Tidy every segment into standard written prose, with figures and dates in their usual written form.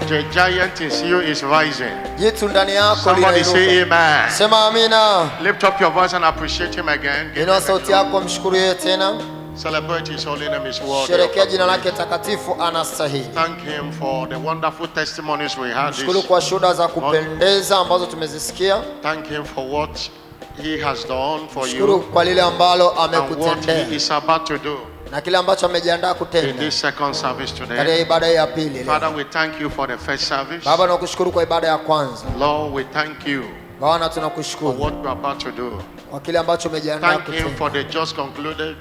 The giant in you is rising. Jitu ndani yako Somebody say amen. Sema amina. Lift up your voice and appreciate him again. Inua sauti yako, mshukuru yeye tena. Celebrate his holy name, his word. Sherekea jina lake takatifu, anastahili. Thank him for the wonderful testimonies we had. Mshukuru kwa shuhuda za kupendeza ambazo tumezisikia. Thank him for what he has done for you. Mshukuru kwa lile ambalo And what amekutendea. he is about to do. Na kile ambacho amejiandaa In kutenda. this second service today. Katika ibada ya pili. Father, we thank you for the first service. Baba, tunakushukuru kwa ibada ya kwanza. Lord, we thank you Bwana, for tunakushukuru what you are about to do. kwa kile ambacho umejiandaa Thank him kutenda. for the just concluded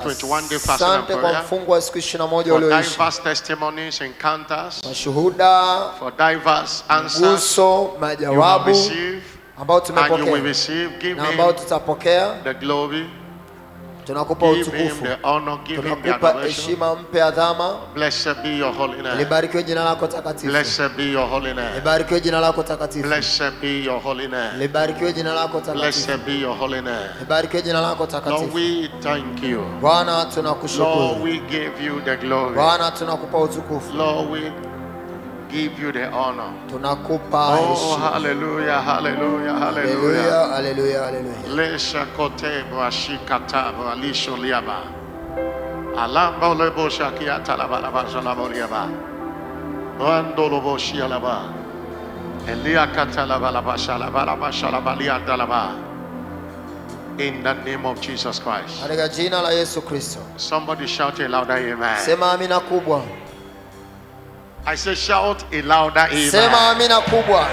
21 day fasting and Asante kwa prayer. mfungo wa siku 21 For ulioishi. diverse testimonies, encounters. Mashuhuda, For diverse answers guso, you have majawabu received ambao and you will tumepokea receive. Give na ambao him tutapokea. the glory. Tunakupa Give him utukufu, the honor. Give him the tunakupa adoration. heshima, mpe adhama. Blessed be your holy name. Libarikiwe jina lako takatifu. Blessed be your holy name. Libarikiwe jina lako takatifu. Blessed be your holy name. Libarikiwe jina lako takatifu. Blessed be your holy name. Libarikiwe jina lako Lord, takatifu. we thank you. Bwana, Lord, tunakushukuru. we give you the glory. Bwana, tunakupa utukufu. Lord, we give you the honor. Tunakupa Oh, heshima. hallelujah, hallelujah, hallelujah. Haleluya, haleluya, haleluya. Lesha kote brashikata bralisho liaba. Alamba lebo shakia talabala bazalabo liaba. Rando lobo shialaba. Elia katalabala bashalabala bashalabalia dalaba. In the name of Jesus Christ. Katika jina la Yesu Kristo. Somebody shout a louder amen. Sema amina kubwa. I say shout a louder amen. Sema amina kubwa.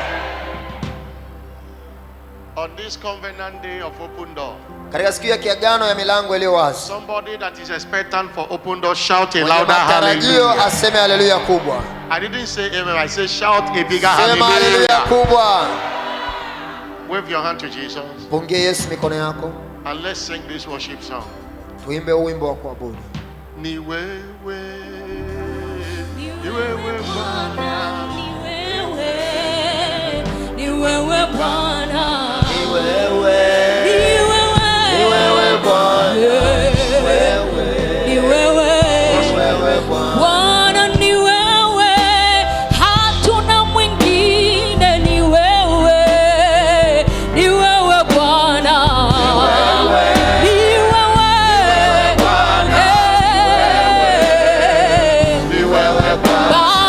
On this covenant day of open door. Katika siku ya kiagano ya milango iliyo wazi. Somebody that is expectant for open door, shout a Mwenye louder matarajio hallelujah. aseme haleluya kubwa. I didn't say amen, I said shout a bigger Sema haleluya hallelujah. kubwa. Wave your hand to Jesus Pungie Yesu mikono yako. and let's sing this worship song. Tuimbe wimbo wa kuabudu. Ni wewe, ni wewe Bwana, Ni wewe Bwana, Ni wewe. ni wewe Bwana. ni wewe Wewe Bwana. Bwana, ni wewe, hatuna mwingine, ni wewe Bwana, ni wewe Ni wewe Bwana.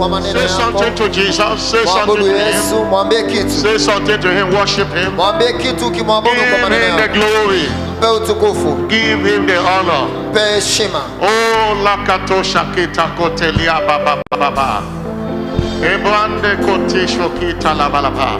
kwa maneno Say yako. something to Jesus. Say something Mwabudu to Yesu, him. mwambie kitu. Say something to him. Worship him. Mwambie kitu ukimwabudu kwa Give maneno him the yako. glory. Mpe utukufu, Give him the honor. mpe heshima. Oh, lakato shakita kotelia baba baba. Ebrande kotisho kita la balaba.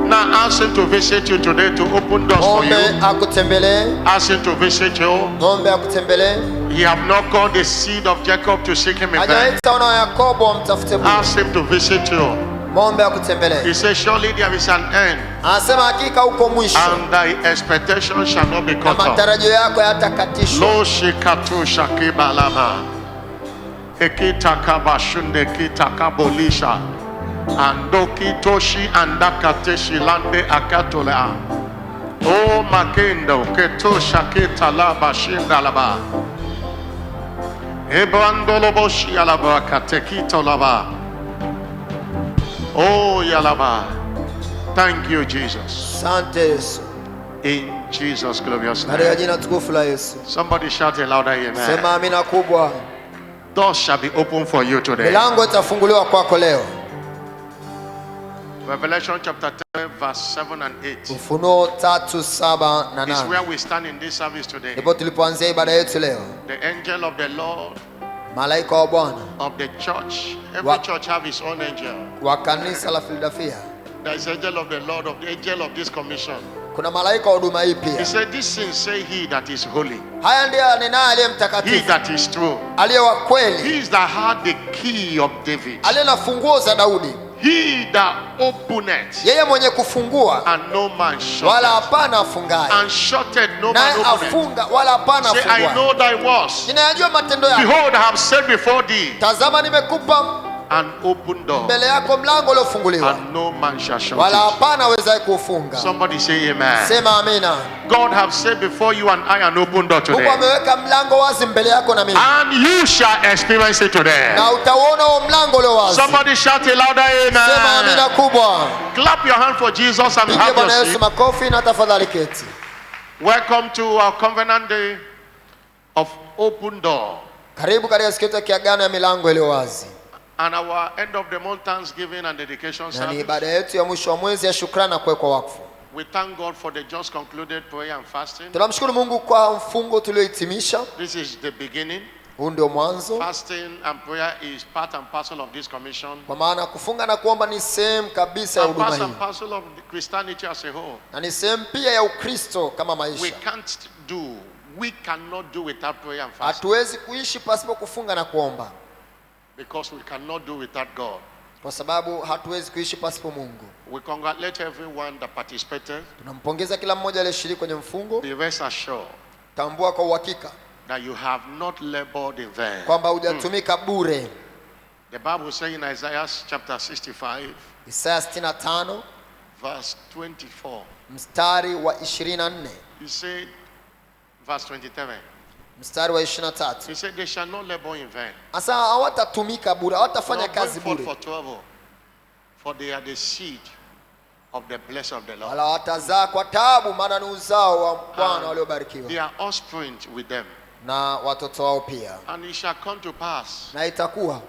Now ask him to visit you today to open doors for you. Ng'ombe akutembelee, Ask him to visit you. ng'ombe akutembelee. He have not called the seed of Jacob to seek him in vain. Hajaita wana wa Yakobo wamtafute Mungu. Ask him to visit you. Ng'ombe akutembelee. He says, surely there is an end, Anasema hakika uko mwisho and thy expectation shall not be na cut off. matarajio yako hayatakatishwa. Lo shikatu shakibalama. Ekita bashunde kita kabolisha. Andoki toshi andakateshi lande akatola. O makendo keto shakita la bashinda laba. Ebrandolo boshi alaba katekito laba. Oh yalaba. Thank you, Jesus. Asante Yesu. In Jesus' glorious Katika name. jina tukufu la Yesu. Somebody shout a louder amen. Sema amina kubwa. Doors shall be open for you today. Milango itafunguliwa kwako leo. Revelation chapter 10 verse 7 and 8 Ufunuo 3, 7 na is 8. where we stand in this service today. Ndipo tulipoanzia ibada yetu leo. The angel of the Lord Malaika wa Bwana of the church. Every Wa- church have his own angel. wa kanisa la Philadelphia. There is angel of the Lord, of the angel of this commission. Kuna malaika wa huduma hii He pia. said, this thing say he that is holy, Haya ndiye anenaye aliye he mtakatifu, that is true, aliye wa kweli, he is that had the key of David, aliye na funguo za Daudi. he that openeth Yeye mwenye kufungua and no man wala shutteth, hapana afungaye, and shutteth no naye man openeth. afunga wala hapana Say, I afungaye. know thy works. Ninayajua matendo yako. Behold, I have set before thee Tazama nimekupa an open door, mbele yako mlango uliofunguliwa, and no man shall shut wala it. hapana awezaye kuufunga. Somebody say amen. Sema amina. God have set before you and I an open door Mungu today, ameweka mlango wazi mbele yako na mimi, and you shall experience it today. na utauona huo mlango ulio wazi. Somebody shout a louder Sema amina amen. kubwa. Clap your hand for Jesus and Pigie have your Bwana Yesu seat. makofi na tafadhali keti. Welcome to our covenant day of open door Karibu katika siku yetu ya kiagano ya milango iliyo wazi, and our end of the month Thanksgiving and dedication na ni service. ibada yetu ya mwisho wa mwezi ya shukrani na kuwekwa wakfu. We thank God for the just concluded prayer and fasting. Tunamshukuru Mungu kwa mfungo tuliohitimisha. This is the beginning. Huu ndio mwanzo, Fasting and prayer is part and parcel of this commission, kwa maana kufunga na kuomba ni sehemu kabisa ya and huduma part hii, and parcel of Christianity as a whole. na ni sehemu pia ya Ukristo kama maisha. We cannot do without prayer and fasting, Hatuwezi kuishi pasipo kufunga na kuomba, because we cannot do without God. kwa sababu hatuwezi kuishi pasipo Mungu. We congratulate everyone that participated. Tunampongeza kila mmoja aliyeshiriki kwenye mfungo. Be rest assured Tambua kwa uhakika that you have not labored in vain. kwamba hujatumika bure. The Bible says in Isaiah chapter 65, Isaya 65 verse 24, mstari wa 24, he said, verse 27, mstari wa 23, he said, they shall not labor in vain, asa hawatatumika bure, hawatafanya nor going kazi forth bure, for trouble, for they are the seed of the blessed of the Lord. wala watazaa kwa taabu, maana ni uzao wa Bwana waliobarikiwa, Their offspring with them. na watoto wao pia. And it shall come to pass Na itakuwa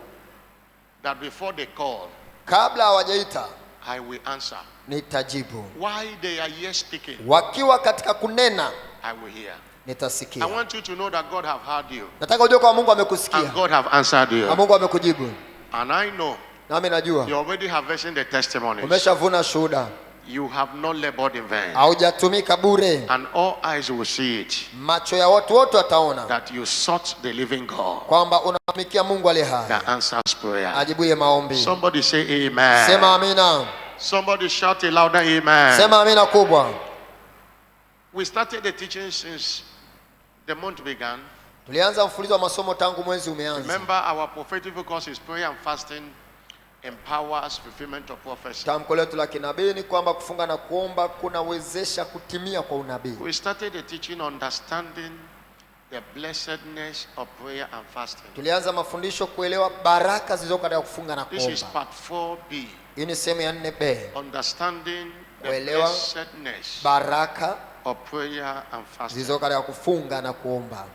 that before they call, kabla hawajaita I will answer. nitajibu, While they are yet speaking, wakiwa katika kunena I will hear. I nitasikia. want you to know that God have heard you, Nataka ujue kwa Mungu and amekusikia God have answered na you. Mungu amekujibu, And I know nami najua you already harvesting the testimonies. umeshavuna shuhuda, You have not labored in vain. haujatumika bure. And all eyes will see it, Macho ya watu wote wataona that you sought the living God kwamba unatumikia Mungu aliye hai, that answers prayer. ajibuye maombi. Somebody say amen. Sema amina. Somebody shout a louder amen. Sema amina kubwa. We started the teaching since the month began. Tulianza mfululizo wa masomo tangu mwezi umeanza. Remember, our prophetic focus is prayer and fasting empowers fulfillment of prophecy. Tamko letu la kinabii ni kwamba kufunga na kuomba kunawezesha kutimia kwa unabii. We started the teaching understanding the blessedness of prayer and fasting. Tulianza mafundisho kuelewa baraka zilizo katika kufunga na This is kuomba. part 4B. Hii ni sehemu ya 4B. Understanding the Kuelewa blessedness baraka of prayer and fasting. zilizo katika kufunga na kuomba.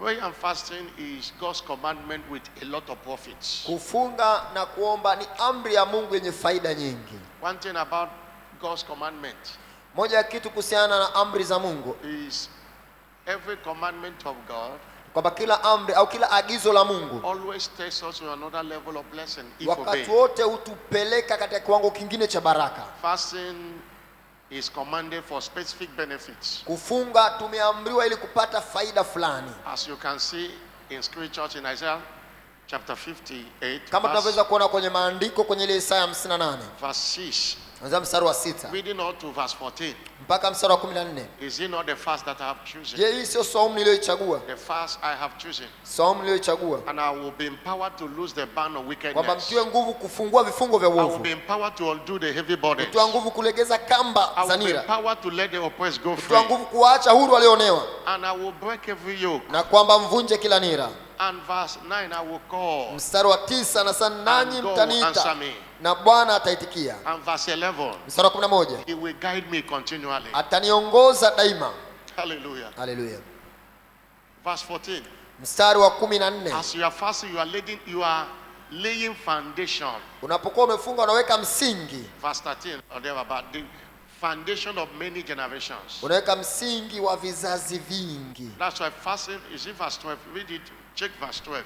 Prayer and fasting is God's commandment with a lot of profits. Kufunga na kuomba ni amri ya Mungu yenye faida nyingi. One thing about God's commandment Moja ya kitu kuhusiana na amri za Mungu is every commandment of God kwamba kila amri au kila agizo la Mungu always takes us to another level of blessing if wakati obeyed. wote hutupeleka katika kiwango kingine cha baraka. Fasting is commanded for specific benefits. Kufunga tumeamriwa ili kupata faida fulani. As you can see in scriptures in Isaiah chapter 58, Kama tunaweza kuona kwenye maandiko kwenye ile Isaya 58 verse 6, kuanzia mstari wa 6 reading on to verse 14. mpaka mstari wa 14. Is it not the fast that I have chosen? Je, hii sio saumu niliyoichagua? The fast I have chosen. Saumu niliyoichagua And I will be empowered to lose the band of kwamba wickedness. mtiwe nguvu kufungua vifungo vya I will uovu, be empowered to undo the heavy burdens. mtiwa nguvu kulegeza kamba I za will be nira, empowered to let the oppressed go mtiwa free. nguvu kuwaacha huru walionewa, And I will break every yoke. na kwamba mvunje kila nira. And verse 9, I will call. Mstari wa 9 na sana nanyi And God will answer mtaniita me. na Bwana ataitikia. And verse 11, Mstari wa 11, He will guide me continually. ataniongoza daima. Hallelujah. Haleluya. Verse 14, Mstari wa 14, as you are fasting, you are laying foundation. unapokuwa umefunga unaweka msingi, Verse 13, or there about the foundation of many generations. unaweka msingi wa vizazi vingi. That's why fasting is in verse 12. Read it, check verse 12.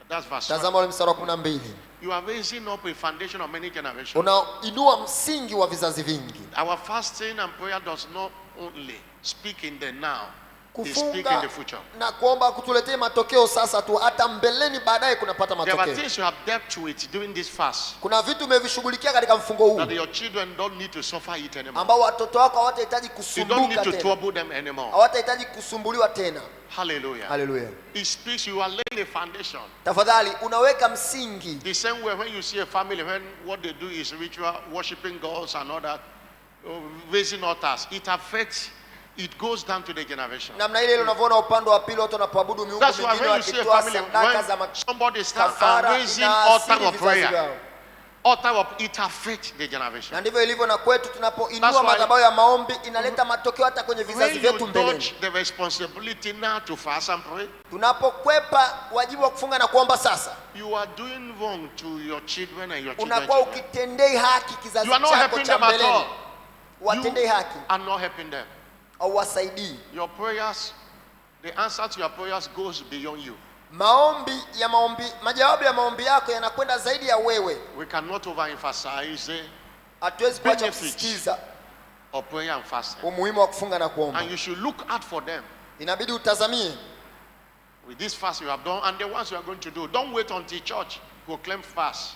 That's verse 12. Tazama ule mstari wa 12, You are raising up a foundation of many generations. unainua msingi wa vizazi vingi. Our fasting and prayer does not only speak in the now, they speak in Kufunga the future. na kuomba kutuletee matokeo sasa tu, hata mbeleni baadaye kunapata There are matokeo. things you have dealt with during this fast Kuna vitu umevishughulikia katika mfungo huu that your children don't need to suffer it anymore. ambao watoto wako hawatahitaji You don't kusumbuka need to tena, trouble them anymore. hawatahitaji kusumbuliwa tena. Hallelujah. Haleluya. It speaks, you are laying a foundation. Tafadhali unaweka msingi. The same way when you see a family, when what they do is ritual, worshiping gods and all that, raising altars, it affects, it goes down to the generation. Namna ile unavyoona upande wa pili watu wanapoabudu miungu That's why mingine when you see a wakitoa family, sadaka za when somebody stands and kafara, raising altar inaasili of vizazi prayer, vyao. altar of, it affects the Na generation. ndivyo ilivyo na kwetu, That's tunapoinua why- madhabahu ya maombi inaleta matokeo hata kwenye When vizazi you vyetu touch mbeleni. the responsibility now to fast and pray, Tunapokwepa wajibu wa kufunga na kuomba sasa, you are doing wrong to your children and your children's unakuwa children. ukitendei haki kizazi You are not chako helping cha them at mbeleni. all. Watendei haki You are not helping them. au wasaidii. Your prayers, the answer to your prayers goes beyond you. Majawabu ya maombi yako yanakwenda zaidi ya wewe. We cannot overemphasize Hatuwezi kuacha benefits kusisitiza of prayer and fasting. umuhimu wa kufunga na kuomba. And you should look out for them. Inabidi utazamie With this fast you have done and the ones you are going to do. Don't wait until church proclaim fast.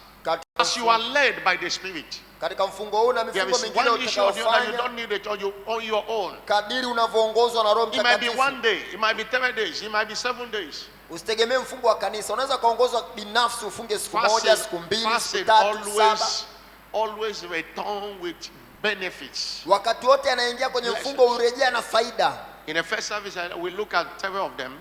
As you are led by the Spirit. katika mfungo huu na There mifungo is mingine one issue or the other. You utakaofanya don't need a church on your own. kadiri unavyoongozwa na Roho It might be Mtakatifu. 1 day, it might be 3 days, it might be 7 days. Usitegemee mfungo wa kanisa. Unaweza kaongozwa binafsi, ufunge siku moja, siku mbili, siku Fasting tatu, saba. always return with benefits. Wakati wote anaingia kwenye mfungo urejea na faida. In the first service, we look at several of them.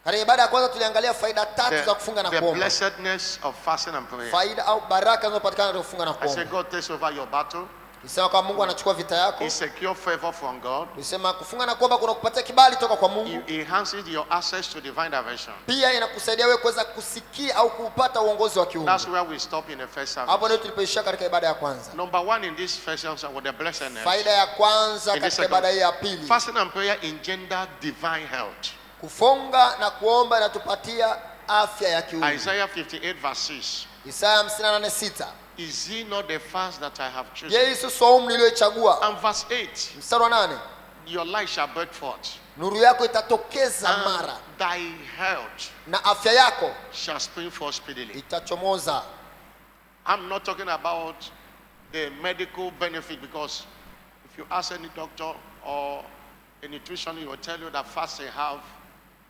Katika ibada ya kwanza tuliangalia faida tatu za kufunga na The kuomba. blessedness of fasting and prayer. Faida au baraka zinazopatikana katika kufunga na I say kuomba. God takes over your battle. Nisema kwa Mungu anachukua vita yako. He secure favor from God. Nisema kufunga na kuomba kuna kupatia kibali toka kwa Mungu. He enhances your access to divine direction. Pia inakusaidia wewe kuweza kusikia au kupata uongozi wa kiungu. That's where we stop in the first Hapo service. ndio tulipoishia katika ibada ya kwanza. Number 1 in this first service was the blessedness. Faida ya kwanza In this katika ibada hii ya pili. fasting and prayer engender divine health. Kufunga na kuomba inatupatia afya ya kiungu. Isaiah 58 verse 6. Isaya 58:6. Is he not the fast that I have chosen? Je, Yesu saumu niliyochagua? And verse 8. Mstari wa 8. Your light shall break forth. Nuru yako itatokeza mara And thy health na afya yako shall spring forth speedily. itachomoza. I'm not talking about the medical benefit, because if you ask any doctor or a nutritionist, he will tell you that fasting have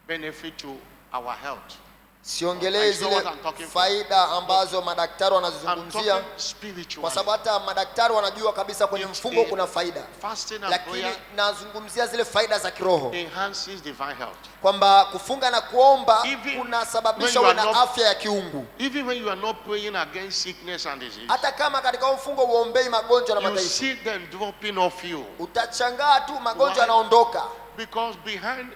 benefit to our health. Siongelee I know what zile I'm talking for. faida ambazo madaktari I'm wanazizungumzia, talking spiritually. kwa sababu hata madaktari wanajua kabisa kwenye mfungo kuna faida, Fasting and lakini prayer nazungumzia zile faida za kiroho, enhances divine health. kwamba kufunga na kuomba Even kunasababisha when uwe you are na not- afya ya kiungu. Even when you are not praying against sickness and disease, Hata kama katika huo mfungo uombei magonjwa na you mataifa, see them dropping off you. utachangaa tu magonjwa Why? yanaondoka, Because behind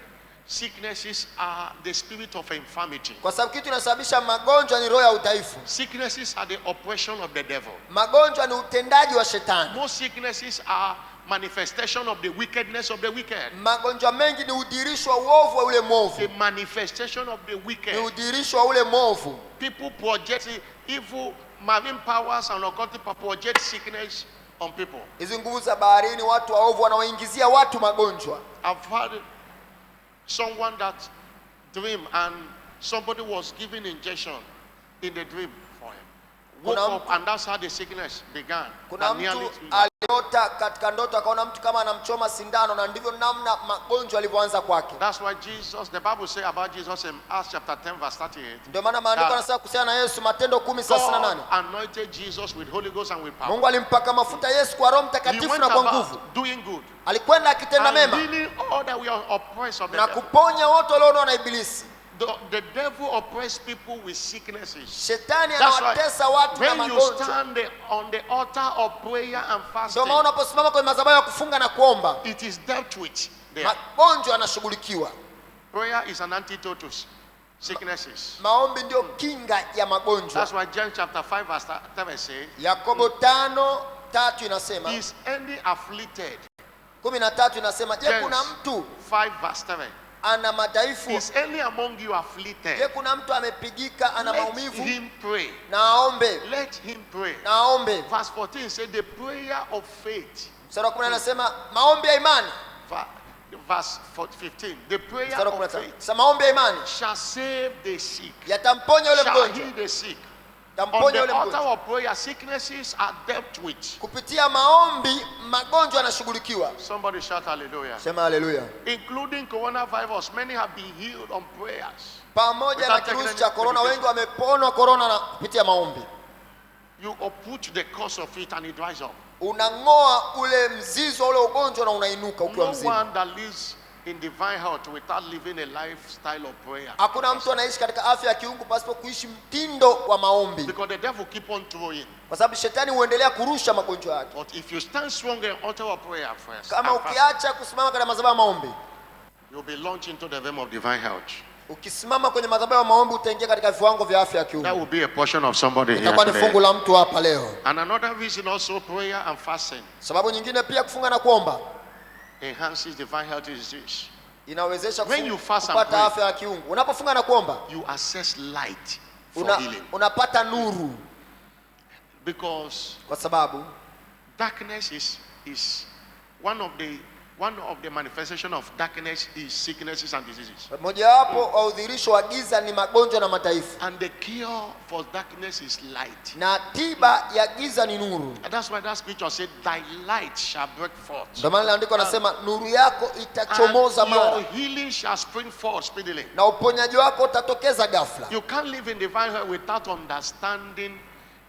sicknesses are the spirit of infirmity. Kwa sababu kitu inasababisha magonjwa ni roho ya udhaifu. Sicknesses are the oppression of the devil. Magonjwa ni utendaji wa shetani. Most sicknesses are manifestation of the wickedness of the wicked. Magonjwa mengi ni udhihirisho wa uovu wa ule mwovu. A manifestation of the wicked. Ni udhihirisho wa ule mwovu. People project evil marine powers and occult project sickness on people. Hizi nguvu za baharini, watu waovu wanaoingizia watu magonjwa. I've heard someone that dream and somebody was giving injection in the dream for him. Woke up and that's how the sickness began. Kuna mtu aliota katika ndoto akaona mtu kama anamchoma sindano na ndivyo namna magonjwa yalivyoanza kwake. That's why Jesus, the Bible say about Jesus in Acts chapter 10 verse 38. Ndio maana maandiko yanasema kuhusiana na Yesu Matendo 10:38. God anointed Jesus with Holy Ghost and with power. Mungu alimpaka mafuta Yesu kwa Roho Mtakatifu na kwa nguvu. Doing good. Alikwenda akitenda mema. Healing all that we are oppressed of the na devil. kuponya wote walioonwa na ibilisi. The devil oppresses people with sicknesses. Shetani anawatesa watu na magonjwa. When you stand on the altar of prayer and fasting, ndio maana unaposimama kwenye madhabahu ya kufunga na kuomba, it is dealt with there. Magonjwa yanashughulikiwa. Prayer is an antidote to sicknesses. Maombi ndio kinga ya magonjwa. That's why John chapter 5 verse 7 says, Yakobo 5:3 inasema, is any afflicted? 13 inasema, je, kuna mtu 5 verse 7 ana madhaifu? Is any among you afflicted? Je, kuna mtu amepigika ana maumivu? Let him pray. Na aombe. Let him pray. Na aombe. Verse 14 says the prayer of faith. Mstari wa 10 anasema maombi ya imani. Verse 15 the prayer of faith. Sasa maombi ya imani shall save the sick. Yatamponya yule mgonjwa. Shall heal the sick. On the altar of prayer, sicknesses are dealt with. Kupitia maombi magonjwa yanashughulikiwa. Somebody shout hallelujah. Sema hallelujah. Including coronavirus, many have been healed on prayers. Pamoja na kirusi cha corona, wengi wameponwa corona na kupitia maombi. You uproot the cause of it and it dries up. Unang'oa ule mzizi ule ugonjwa na unainuka ukiwa mzima. No one that lives in divine health without living a lifestyle of prayer. Hakuna mtu anaishi katika afya ya kiungu pasipo kuishi mtindo wa maombi. Because the devil keep on throwing. Kwa sababu shetani huendelea kurusha magonjwa yake. But if you stand strong in altar of prayer first, kama ukiacha kusimama katika madhabahu ya maombi, you'll be launched into the realm of divine health. Ukisimama kwenye madhabahu ya maombi utaingia katika viwango vya afya ya kiungu. That will be a portion of somebody here today. Itakuwa ni fungu la mtu hapa leo. And another reason also prayer and fasting. Sababu nyingine pia kufunga na kuomba enhances divine health is this. Inawezesha kupata afya ya kiungu. Unapofunga na kuomba, you access light for healing. Unapata nuru. Because kwa sababu darkness is one of the manifestation of darkness is sicknesses and diseases. Mojawapo wa udhihirisho wa giza ni magonjwa na mataifa. And the cure for darkness is light. Na tiba ya giza ni nuru. And that's why that scripture said thy light shall break forth. Ndio maana andiko nasema nuru yako itachomoza mara. Your healing shall spring forth speedily. Na uponyaji wako utatokeza ghafla. You can't live in divine health without understanding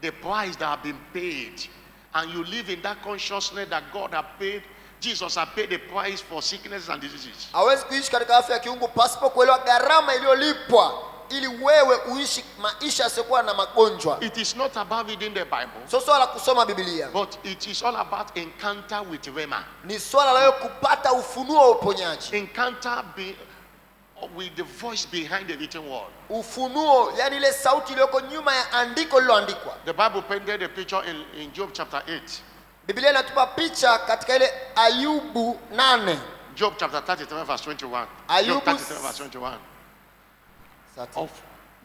the price that have been paid. And you live in that consciousness that God has paid. Jesus has paid the price for sickness and diseases. Hawezi kuishi katika afya ya kiungu pasipo kuelewa gharama iliyolipwa ili wewe uishi maisha yasiyokuwa na magonjwa. It is not about reading the Bible. Sio swala kusoma Biblia. But it is all about encounter with Rhema. Ni swala la wewe kupata ufunuo wa uponyaji. Encounter with the voice behind the written word. Ufunuo, yani ile sauti iliyoko nyuma ya andiko lililoandikwa. The Bible painted a picture in Job chapter 8. Biblia inatupa picha katika ile Ayubu 8. Job chapter 33 verse 21. Ayubu 33 verse 21. Of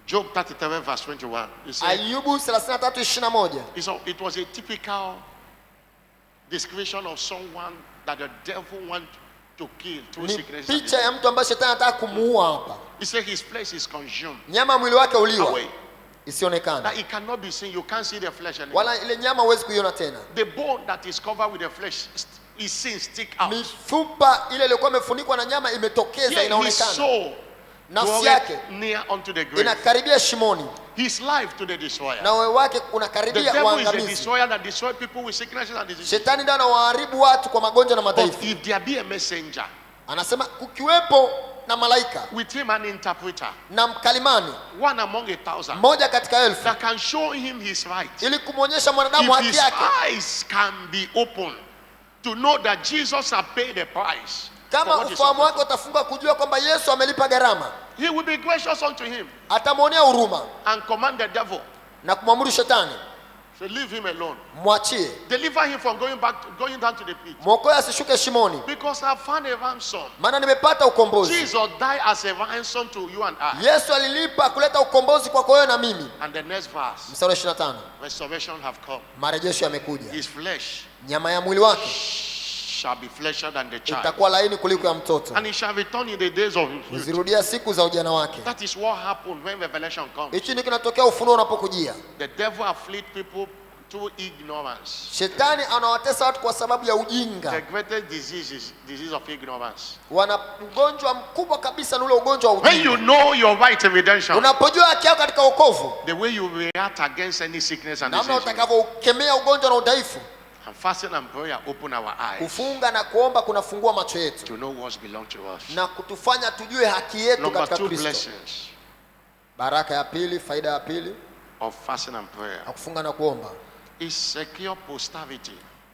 Job 33 verse 21. Ayubu 33:21. It was a typical description of someone that the devil want to kill through sickness. Picha ya mtu ambaye shetani anataka kumuua hapa. He said his flesh is consumed. Nyama mwili wake uliwa. Isionekana. That it cannot be seen. You can't see the flesh anymore. Wala ile nyama huwezi kuiona tena. The bone that is covered with the flesh is seen stick out. Mifupa ile iliyokuwa imefunikwa na nyama imetokeza, inaonekana. His soul nafsi yake near unto the grave. Inakaribia shimoni. His life to the destroyer. Na wewe wake unakaribia uangamizi. The devil is the destroyer that destroys people with sicknesses and diseases. Shetani ndiye anawaharibu watu kwa magonjwa na madhaifu. But if there be a messenger, anasema kukiwepo na malaika, with him an interpreter, na mkalimani, one among 1,000, moja katika 1000, that can show him his right, ili kumwonyesha mwanadamu haki yake. If his eyes can be open to know that Jesus has paid the price, Kama what is ufahamu wake offered. utafunga kujua kwamba Yesu amelipa gharama, He will be gracious unto him atamwonea huruma and command the devil, na kumwamuru shetani, so leave him alone. mwachie, Deliver him from going down to the pit. mwokoe asishuke shimoni, Because I found a ransom. maana nimepata ukombozi. Jesus died as a ransom to you and I. Yesu alilipa kuleta ukombozi kwako wewe na mimi. And the next verse, Mstari wa 25, restoration have come. marejesho yamekuja. His flesh Nyama ya mwili wake shall be flesher than the child. itakuwa laini kuliko ya mtoto, And he shall return in the days of his youth. huzirudia siku za ujana wake. That is what happened when revelation comes. Hichi ni kinatokea ufunuo unapokujia. The devil afflict people through ignorance. Shetani anawatesa watu kwa sababu ya The ujinga. greatest disease is disease of ignorance. Wana ugonjwa mkubwa kabisa, ni ule ugonjwa wa When you ujinga. know your right in redemption, Unapojua haki yako katika wokovu, the way you react against any sickness and namna disease, utakavyokemea ugonjwa na udhaifu, and fasting and prayer open our eyes kufunga na kuomba kunafungua macho yetu to know what belongs to us. na kutufanya tujue haki yetu Number katika 2 Kristo. blessings Baraka ya pili, faida ya pili of fasting and prayer ya kufunga na kuomba, is secure posterity,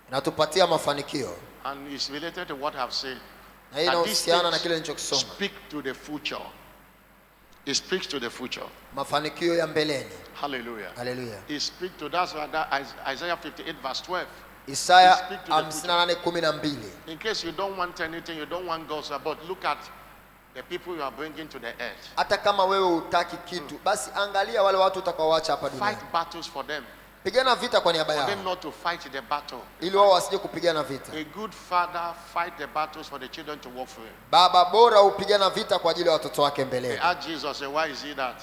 inatupatia mafanikio, and is related to what I've said. na hii At this inahusiana na stage, kile nilichokisoma. speak to the future. It speaks to the future. Mafanikio ya mbeleni. Hallelujah. Haleluya. It speaks to that Isaiah 58 verse 12. Isaya Speak to the 58:12. In case you don't want anything, you don't want God's support, look at the people you are bringing to the earth. Hata kama wewe hutaki kitu, basi angalia wale watu utakaoacha hapa duniani. Fight battles for them. Pigana vita kwa niaba For yao, them not to fight the battle. ili wao wasije kupigana vita. A good father fight the battles for the children to walk through. Baba bora hupigana vita kwa ajili ya watoto wake They mbeleni. asked Jesus, why is it that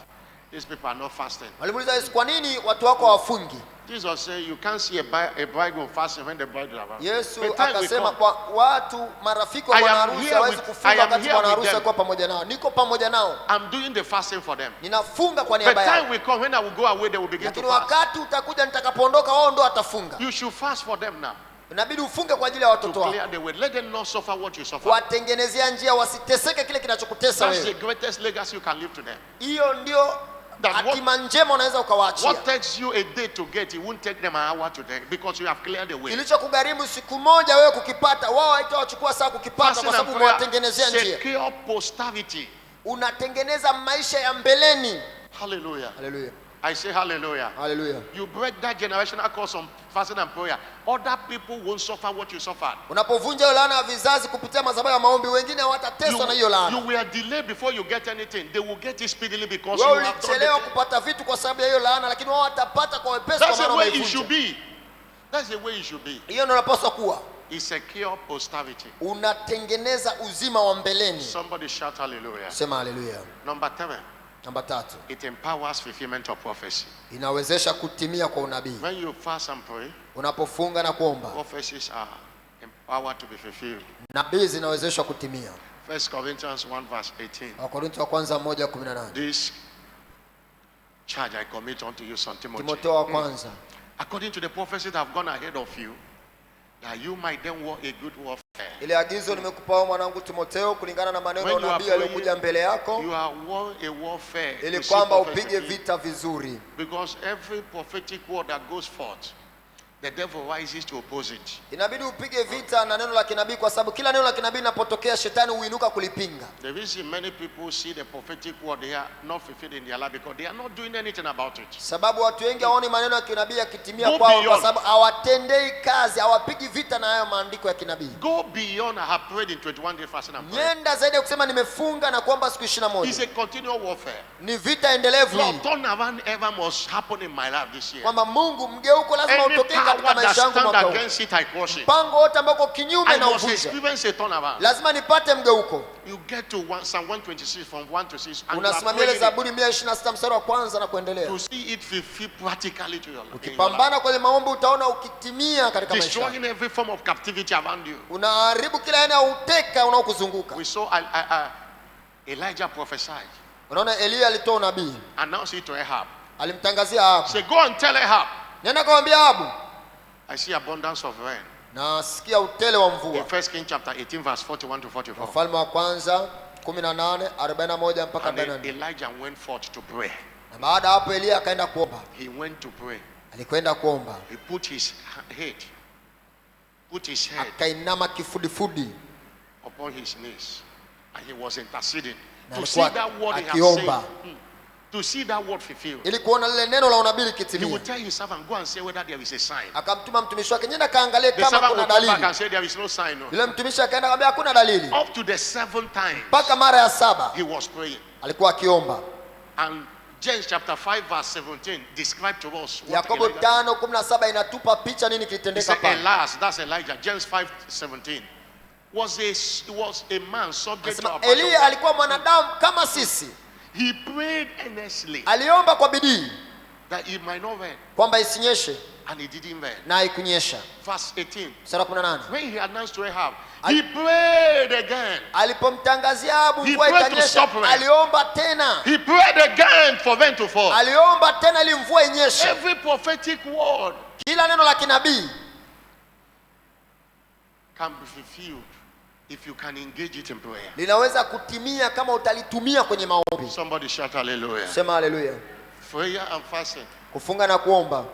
these people are not fasting? Walimuuliza Yesu, kwa nini watu wako hawafungi? Jesus said, you can't see a bridegroom fasting when the bride is around. Yesu The time will akasema come. kwa watu marafiki wa I am bwana harusi here hawezi with- I kufunga am wakati here bwana with harusi them. akiwa pamoja nao. Niko pamoja nao, I'm doing the fasting for them. ninafunga kwa The niaba time yao, will come when I will go away, they will begin to lakini fast. wakati utakuja nitakapoondoka, wao ndo watafunga. You should fast for them now. Inabidi ufunge kwa ajili ya To watoto wako, clear the way. Let them not suffer what you suffer. kuwatengenezea njia wasiteseke kile kinachokutesa That's the wewe. greatest legacy you can leave to them. Hiyo ndio That what- hatima njema unaweza ukawaachia. What takes you a day to get, it won't take them an hour to get because you have cleared the way. Kilichokugharimu siku moja wewe kukipata, wao haitawachukua saa kukipata, Fasting kwa and sababu prayer umewatengenezea njia. secure posterity. Unatengeneza maisha ya mbeleni. Hallelujah. Haleluya, I say hallelujah. haleluya. You break that generational curse on fasting and prayer. Other people won't suffer what you suffered. Unpovunja hiyo laana ya vizazi kupitia madhabahu ya maombi, wengine hawatateswa na hiyo You laana. were delayed before you get anything. They will get it speedily because Wewe you have done ulichelewa it. kupata vitu kwa sababu ya hiyo laana, lakini wao watapata kwa wepesi kwa That's the maana way it should wameivunja. be. That's the way it should be. Hiyo ndio inapaswa kuwa. It's secure posterity. Unatengeneza uzima wa mbeleni. Somebody shout hallelujah. Sema haleluya. Number 3, Namba 3, it empowers fulfillment of prophecy. inawezesha kutimia kwa unabii. When you fast and pray, Unapofunga na kuomba, prophecies are empowered to be fulfilled. nabii zinawezeshwa kutimia. 1 Corinthians 1 verse 18. Wakorintho wa kwanza 1:18. This charge I commit unto you, son Timothy. Timotheo wa kwanza, According to the prophecies that have gone ahead of you, that you might then walk a good warfare. ile agizo nimekupa wewe mwanangu Timotheo, kulingana na maneno ya When you are unabii yaliyokuja mbele yako, You are war a warfare. ili to see kwamba prophetic upige healing. vita vizuri. Because every prophetic word that goes forth, the devil rises to oppose it. Inabidi upige vita na neno la kinabii, kwa sababu kila neno la kinabii linapotokea, shetani huinuka kulipinga. The reason many people see the prophetic word, they are not fulfilled in their life because they are not doing anything about it. Sababu watu wengi hawaoni maneno ya kinabii yakitimia Go kwao, kwa beyond. sababu hawatendei kazi, hawapigi vita na hayo maandiko ya kinabii. Go beyond. I have prayed in 21 day fasting and prayer. Nyenda zaidi ya kusema nimefunga na kuomba siku 21. It's a continual warfare. Ni vita endelevu Lord, hii, turnaround ever must happen in my life this year. kwamba Mungu mgeuko lazima Any utokee katika power that maisha yangu stand mwaka huu. against it, I crush it. Mpango wote ambao uko kinyume I na must uvunja, experience a turnaround. lazima nipate mgeuko. You get to Psalm 126 from 1 to 6 and you are Unasimamia ile praying Zaburi 126 mstari wa kwanza na kuendelea. to see it fulfill practically to your life. Ukipambana kwenye maombi utaona ukitimia katika maisha. Destroying every form of captivity around you. Unaharibu kila aina ya uteka unaokuzunguka. We saw Elijah prophesied, Unaona Elia alitoa unabii, announced it to Ahab. alimtangazia Ahabu. Say, go and tell Ahab, Nenda kamwambia Ahabu, I see abundance of rain. nasikia utele wa In mvua. 1 Kings chapter 18 verse 41 to 44. Wafalme wa kwanza 18:41 mpaka And then 44. Elijah went forth to pray. Na baada hapo Elia akaenda kuomba. He went to pray. Alikwenda kuomba, He put his head akainama kifudifudi upon his knees and he was interceding Na to see alikuwa that word he had akiomba. said, to see that word fulfilled. ili kuona lile neno la unabii He likitimia. would tell his servant, go and see whether there is a sign. Akamtuma mtumishi wake, nenda kaangalie The kama servant kuna would come back dalili. and say there is no sign. No. Yule mtumishi akaenda akamwambia hakuna dalili. Up to the 7th time, Mpaka mara ya 7 he was praying. alikuwa akiomba. And James chapter 5 verse 17 described to us what Yakobo Elijah did. 5:17 inatupa picha nini He kilitendeka said, pale. Elias, that's Elijah. James 5:17 was a man subject to Anasema our passion. Eliya alikuwa mwanadamu kama sisi. He prayed earnestly Aliomba kwa bidii that it might not rain, kwamba isinyeshe and it didn't rain. na haikunyesha. Verse 18. Sura 18. When he announced to Ahab, he prayed again. Alipomtangazia Ahabu He mvua prayed to itanyesha, stop rain. aliomba tena. He prayed again for rain to fall. Aliomba tena ili mvua inyeshe. Every prophetic word Kila neno la kinabii can be fulfilled if you can engage it in prayer. linaweza kutimia kama utalitumia kwenye maombi. Somebody shout hallelujah. Sema haleluya. Prayer and fasting Kufunga na kuomba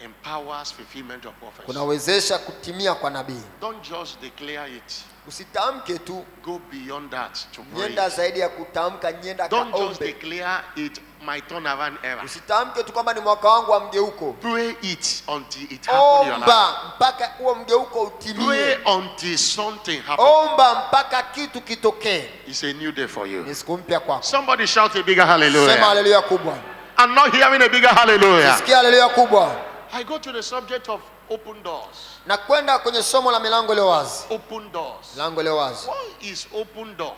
empowers fulfillment of prophecy. kunawezesha kutimia kwa nabii. Don't just declare it. Usitamke tu, Go beyond that to pray. nyenda zaidi ya kutamka, nyenda Don't just kaombe. declare it my turnaround era. Usitamke tu kwamba ni mwaka wangu wa mgeuko. Pray it until it happens in your life. Omba mpaka huo mgeuko utimie. Pray until something happens. Omba mpaka kitu kitokee. It's a new day for you. Ni siku mpya kwako. Somebody shout a bigger Sema hallelujah. haleluya kubwa. I'm not hearing a bigger hallelujah. Sikia haleluya kubwa. I go to the subject of open doors. Na kwenda kwenye somo la milango iliyo wazi. Open doors. Milango iliyo wazi. What is open door?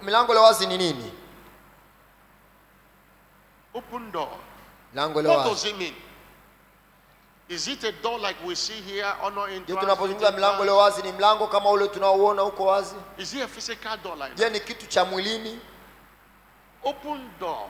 Milango iliyo wazi ni nini? Open door. Milango iliyo What wazi. does it mean? Is it a door like we see here or not in Je, tunapozungumza milango iliyo wazi ni mlango kama ule tunaoona huko wazi? Is it a physical door like Je, that? ni kitu cha mwilini? Open door.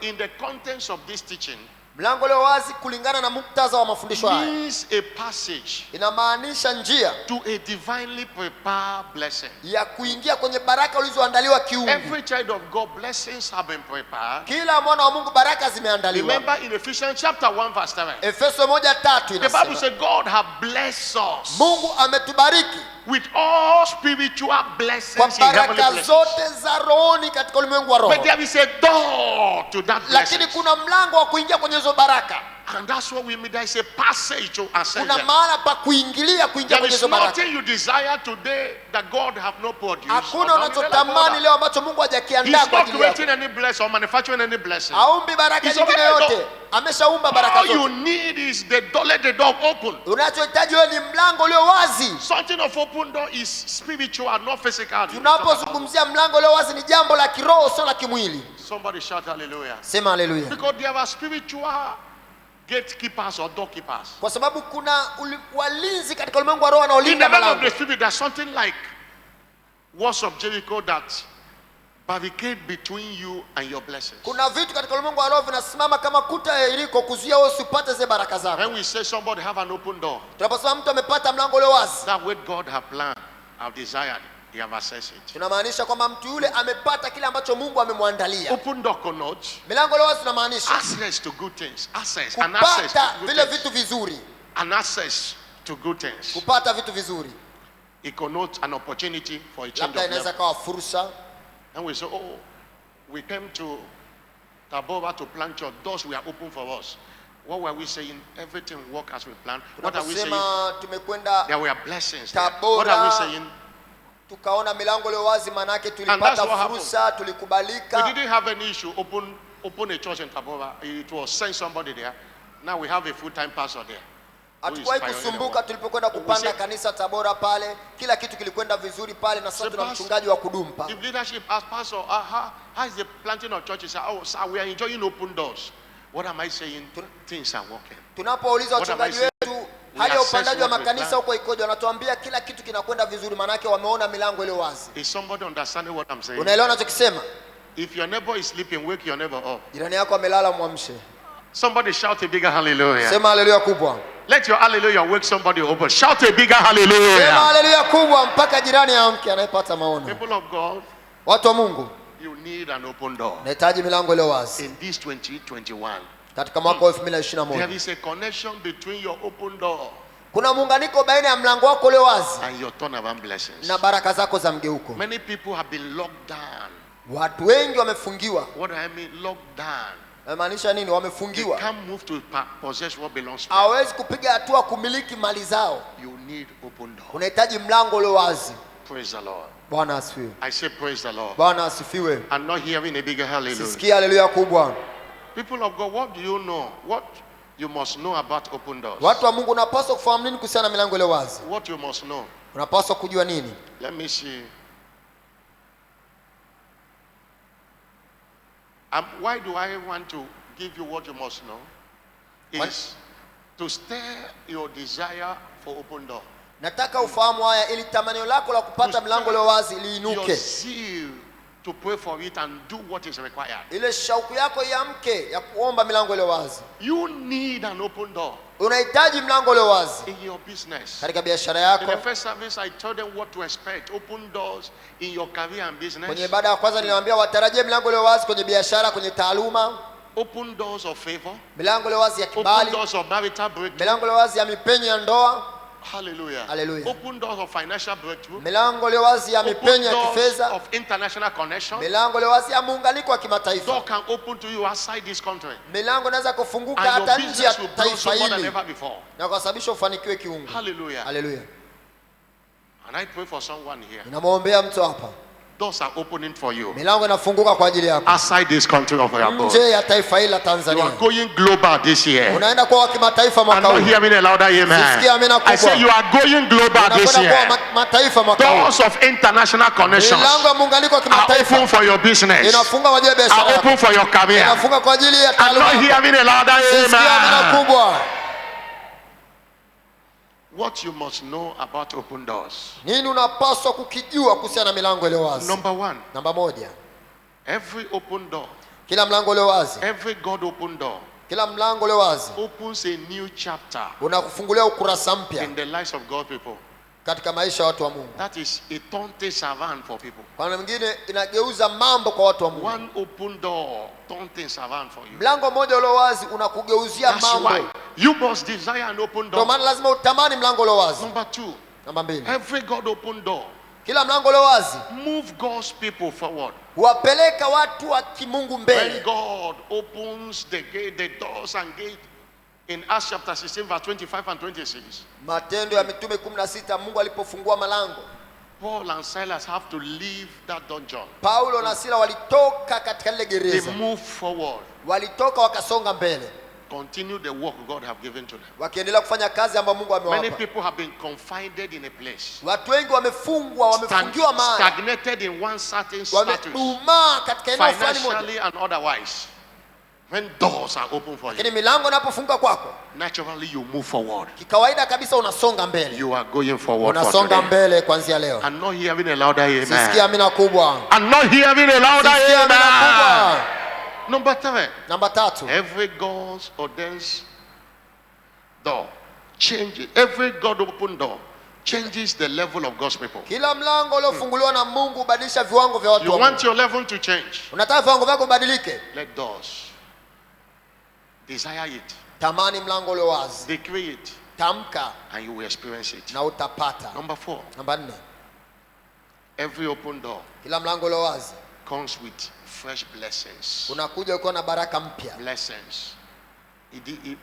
In the contents of this teaching, Mlango iliyo wazi kulingana na muktadha wa mafundisho haya means a passage inamaanisha njia to a divinely prepared blessing. ya kuingia kwenye baraka ulizoandaliwa kiungu. Every child of God, blessings have been prepared. Kila mwana wa Mungu baraka zimeandaliwa. Remember in Ephesians chapter 1 verse 7, Efeso 1:3 the Bible inasema says God has blessed us Mungu ametubariki with all spiritual kwa blessings in heavenly baraka places. zote za rohoni katika ulimwengu wa But roho. there is a door to that Lakini blessing. kuna mlango wa kuingia kwenye hizo baraka. And that's what we mean. There is a passage to access Kuna them. mahala pa kuingia There kwenye is hizo baraka. nothing you desire today that God have not produced. Hakuna or done in the life of unachotamani others. leo ambacho Mungu hajakiandaa He's kwa not ajili yako. creating any blessing or manufacturing any blessing. Haumbi baraka He's nyingine already yote. Ameshaumba baraka All you zote. need is let the door open. Unachohitaji wewe ni mlango ulio wazi. Something of open door is spiritual, not physical. Tunapozungumzia mlango ulio wazi ni jambo la kiroho, sio la kimwili. Somebody shout hallelujah. Sema haleluya. Because there are spiritual gatekeepers or doorkeepers. Kwa sababu kuna walinzi katika ulimwengu wa roho In the wanaolinda realm of malango. the spirit, there's something like walls of Jericho that barricade between you and your blessings. Kuna vitu katika ulimwengu wa roho vinasimama kama kuta ya Yeriko kuzuia wewe usipate zile baraka zako. When we say somebody have an open door, Tunaposema mtu amepata mlango ulio wazi, that what God have planned, have desired, He have accessed it. tunamaanisha kwamba mtu yule amepata kile ambacho Mungu amemwandalia. Open door connotes Milango ulio wazi tunamaanisha access to good things, access to kupata good vile things, vitu vizuri, an access to good things. kupata vitu vizuri. It connotes an opportunity for a change Labda of inaweza level. kawa fursa. And we say, oh, we came to Tabora to plant church. Doors were open for us. What were we saying? Everything work as we planned. What are we saying? Tunaposema tumekwenda There were blessings there. Tabora, What are we saying? tukaona milango ilio wazi, manake that's tulipata what fursa, We tulikubalika. didn't have any issue. Open a church in Tabora. It was send somebody there. Now we have a full-time pastor there. who is Hatukuwahi pioneering the kusumbuka work. tulipokwenda kupanda kanisa Tabora pale, kila kitu kilikwenda vizuri pale, na sasa tuna mchungaji wa kudumu pale. If leadership asks pastor, how is the planting of churches? Oh, sir, we are enjoying open doors. What am I saying? Things are working. Tunapouliza What am I wachungaji saying? wetu We hali ya assess upandaji wa what we makanisa plan. huko ikoje, wanatuambia kila kitu kinakwenda vizuri, manake wameona milango iliyo wazi. Is somebody understanding what I'm saying? Unaelewa ninachokisema? If your neighbor is sleeping, wake your neighbor up. Jirani yako amelala, mwamshe. Somebody shout a bigger hallelujah. Sema haleluya kubwa. Let your hallelujah wake somebody up. Shout a bigger Sema hallelujah. haleluya kubwa mpaka jirani amke anayepata maono. People of God, Watu wa Mungu, you need an open door. nahitaji milango iliyo wazi. In this 2021, Katika mwaka wa there 2021 is a connection between your open door Kuna muunganiko baina ya mlango wako ulio wazi and your turnaround blessings. na baraka zako za mgeuko. Many people have been locked down. Watu wengi wamefungiwa. What do I mean locked down? Inamaanisha nini? They Wamefungiwa. can't move to possess what belongs to them. Hawezi kupiga hatua kumiliki mali zao. You need open door. Unahitaji mlango ulio wazi. Praise the Lord. Bwana asifiwe. I say praise the Lord. Bwana asifiwe. I'm not hearing a bigger hallelujah. Sikia haleluya kubwa. People of God, what do you know? What you must know about open doors? Watu wa Mungu, unapaswa kufahamu nini kuhusiana na milango ile wazi? What you must know? Unapaswa kujua nini? Let me see. Why do I want to give you what you must know? Is to stir your desire for open door. Nataka ufahamu haya ili tamanio lako la kupata mlango ile wazi Your liinuke. zeal to pray for it and do what is required. Ile shauku yako iamke ya kuomba milango ile wazi. You need an open door Unahitaji mlango ile wazi in your business. katika biashara In yako. the first service, I told them what to expect. Open doors in your career and business. Kwenye ibada ya kwanza niliwaambia watarajie milango ile wazi kwenye biashara, kwenye taaluma, Open doors of favor. milango ile wazi ya Open kibali, doors of marital breakthrough. milango ile wazi ya mipenyo ya ndoa, Hallelujah. Hallelujah. Open doors of financial breakthrough. milango ile wazi ya Open mipenyo ya doors kifedha, of international connection. milango ile wazi ya muunganiko wa Door kimataifa. can open to you outside this country. Milango inaweza kufunguka And hata your nje ya business will blossom taifa more than hili ever before. na kusababisha ufanikiwe kiungu. Hallelujah. Haleluya. And I pray for someone here. Ninamwombea mtu hapa. Doors are opening for you. Milango inafunguka kwa ajili yako. Outside this country of your God. Nje ya taifa hili la You Tanzania. are going global this year. Unaenda kuwa kimataifa I'm mwaka not huu. hearing a louder Sisikia amen. amina I say kubwa. you are going global this Unakwenda year. kuwa mataifa mwaka huu. Doors of international connections Milango ya muunganiko wa are open kimataifa for your business. inafunga kwa ajili ya biashara Are yako. open for your career. Inafunga kwa ajili ya I'm taaluma not yako. hearing a louder Sisikia amina amen. kubwa. What you must know about open doors. Nini unapaswa kukijua kuhusiana na milango ile wazi? Number one, Namba moja. every open door, Kila mlango ile wazi, every God open door kila mlango ile wazi opens a new chapter unakufungulia ukurasa mpya in the lives of God people. katika maisha ya watu wa Mungu. That is a turntable around for people. Kwa maana mwingine inageuza mambo kwa watu wa Mungu. One open door turns around for you. Mlango mmoja ule wazi unakugeuzia That's why mambo. you must desire an open Ndio door. maana lazima utamani mlango ule wazi. Number two, Namba mbili. every God open door Kila mlango ule wazi move God's people forward. huwapeleka watu wa kimungu When mbele. God opens the gate, the doors and gate in Acts chapter 16 verse 25 and 26, Matendo ya Mitume 16, Mungu alipofungua malango, Paul and Silas have to leave that dungeon. Paulo na Sila walitoka katika lile They gereza. move forward, Walitoka wakasonga mbele, continue the work God have given to them. wakiendelea kufanya kazi ambayo Mungu Many amewapa. people have been confined in a place, Watu wengi wamefungwa, wamefungiwa mahali, stagnated in one certain status, wamedumaa katika eneo fulani moja. financially and otherwise. When doors are open for you, Lakini milango inapofunga kwako, naturally you move forward. kikawaida kabisa unasonga mbele. You are going forward for Unasonga today. mbele kuanzia leo. I'm not hearing a louder Sisikia amen. amina kubwa. I'm not hearing a louder Sisikia amina kubwa. amen. Number three, Namba tatu. every God's ordains door changes. Every God open door changes the level of God's people. Kila mlango uliofunguliwa na Mungu hubadilisha viwango vya watu You wa want Mungu. your level to change? Unataka viwango vyako vibadilike? Let doors. Desire it. Tamani mlango ulio wazi. Decree it. Tamka And you will experience it. na utapata. Number four, Namba 4. every open door Kila mlango ulio wazi comes with fresh blessings. unakuja ukiwa na baraka mpya. Blessings.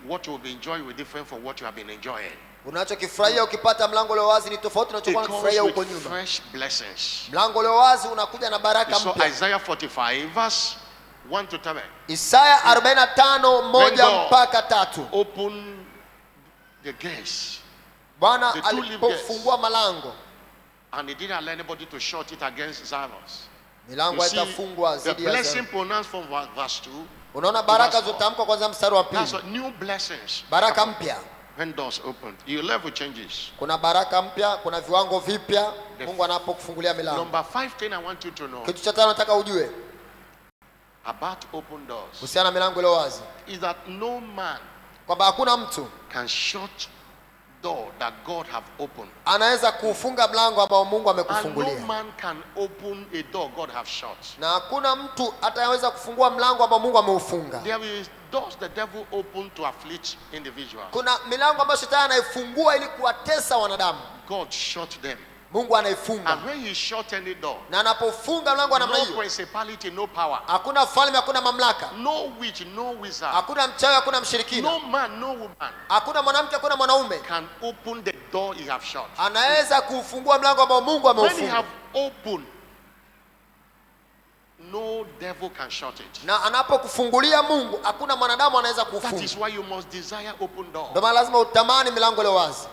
What you will be enjoying will be different from what you have been enjoying. Unachokifurahia ukipata mlango ulio wazi ni tofauti na It unachokuwa comes unakifurahia huko with nyuma. fresh blessings. Mlango ulio wazi unakuja na baraka So mpya. Isaiah 45 verse 1 to 7. Isaya 45 When God 1 mpaka 3. open the gates Bwana the two leaf alipofungua malango, and he didn't allow anybody to shut it against Cyrus. milango You see, haitafungwa the zidi ya blessing Zara. pronounced from verse 2. Unaona baraka verse four. zotamkwa kwanza mstari wa That's pili. what new blessings. Baraka mpya. When doors open, your level changes. Kuna baraka mpya, kuna viwango vipya The- Mungu anapokufungulia milango. Number 5 thing I want you to know Kitu cha tano nataka ujue about open doors kuhusiana na milango ile wazi, is that no man kwamba hakuna mtu can shut door that God have opened. anaweza kuufunga mlango ambao Mungu And no amekufungulia, man can open a door God have shut. na hakuna mtu ataweza kufungua mlango ambao Mungu ameufunga. There is doors the devil opened to afflict individuals. Kuna milango ambayo shetani anaifungua ili kuwatesa wanadamu. God shut them. Mungu anaifunga. And when he shut any door, Na anapofunga mlango wa namna no hiyo, principality, no power, hakuna falme, hakuna mamlaka, no witch, no wizard, hakuna mchawi, hakuna mshirikina, no man, no woman hakuna mwanamke, hakuna mwanaume can open the door he have shut. anaweza kufungua mlango ambao Mungu When he ameufunga. have opened, no devil can shut it. Na anapokufungulia Mungu, hakuna mwanadamu anaweza That kufunga. is why you must desire open door. Ndio maana lazima utamani milango ile wazi.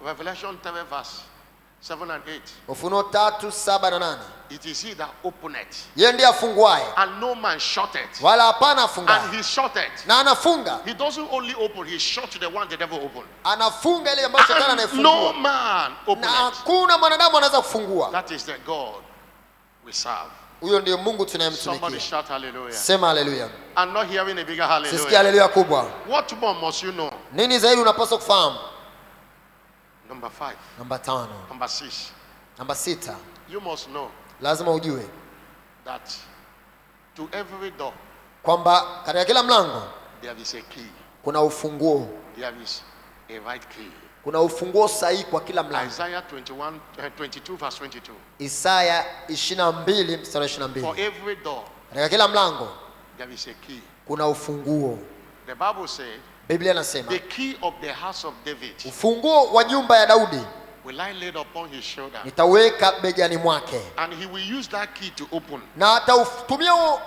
Revelation 3 verse 7 and 8. Ufunuo 3:7 na 8. It is he that openeth, Yeye ndiye afunguaye, and no man shuteth. wala hapana And afungaye. he shuteth. Na anafunga, He doesn't only open, he shut the one the devil opened. anafunga ile ambayo shetani And no anaifungua. man Na openeth. hakuna mwanadamu anaweza kufungua. That is the God we serve. Huyo ndiye Mungu Somebody tunayemtumikia. shout hallelujah. Sema haleluya. I'm not hearing a bigger Sisikia hallelujah. haleluya kubwa. What more must you know? Nini zaidi unapaswa kufahamu? Number 5. Namba 5. Number 6. Namba 6. You must know Lazima ujue that to every door kwamba katika kila mlango there is a key. kuna ufunguo. There is a right key. Kuna ufunguo sahihi kwa kila mlango. Isaiah 22 verse 22. Isaya 22 mstari For 22. every door Katika kila mlango there is a key. kuna ufunguo. The Bible says Biblia inasema the key of the house of David ufunguo wa nyumba ya Daudi will I lay upon his shoulder, nitaweka begani mwake, and he will use that key to open, na atautumia huo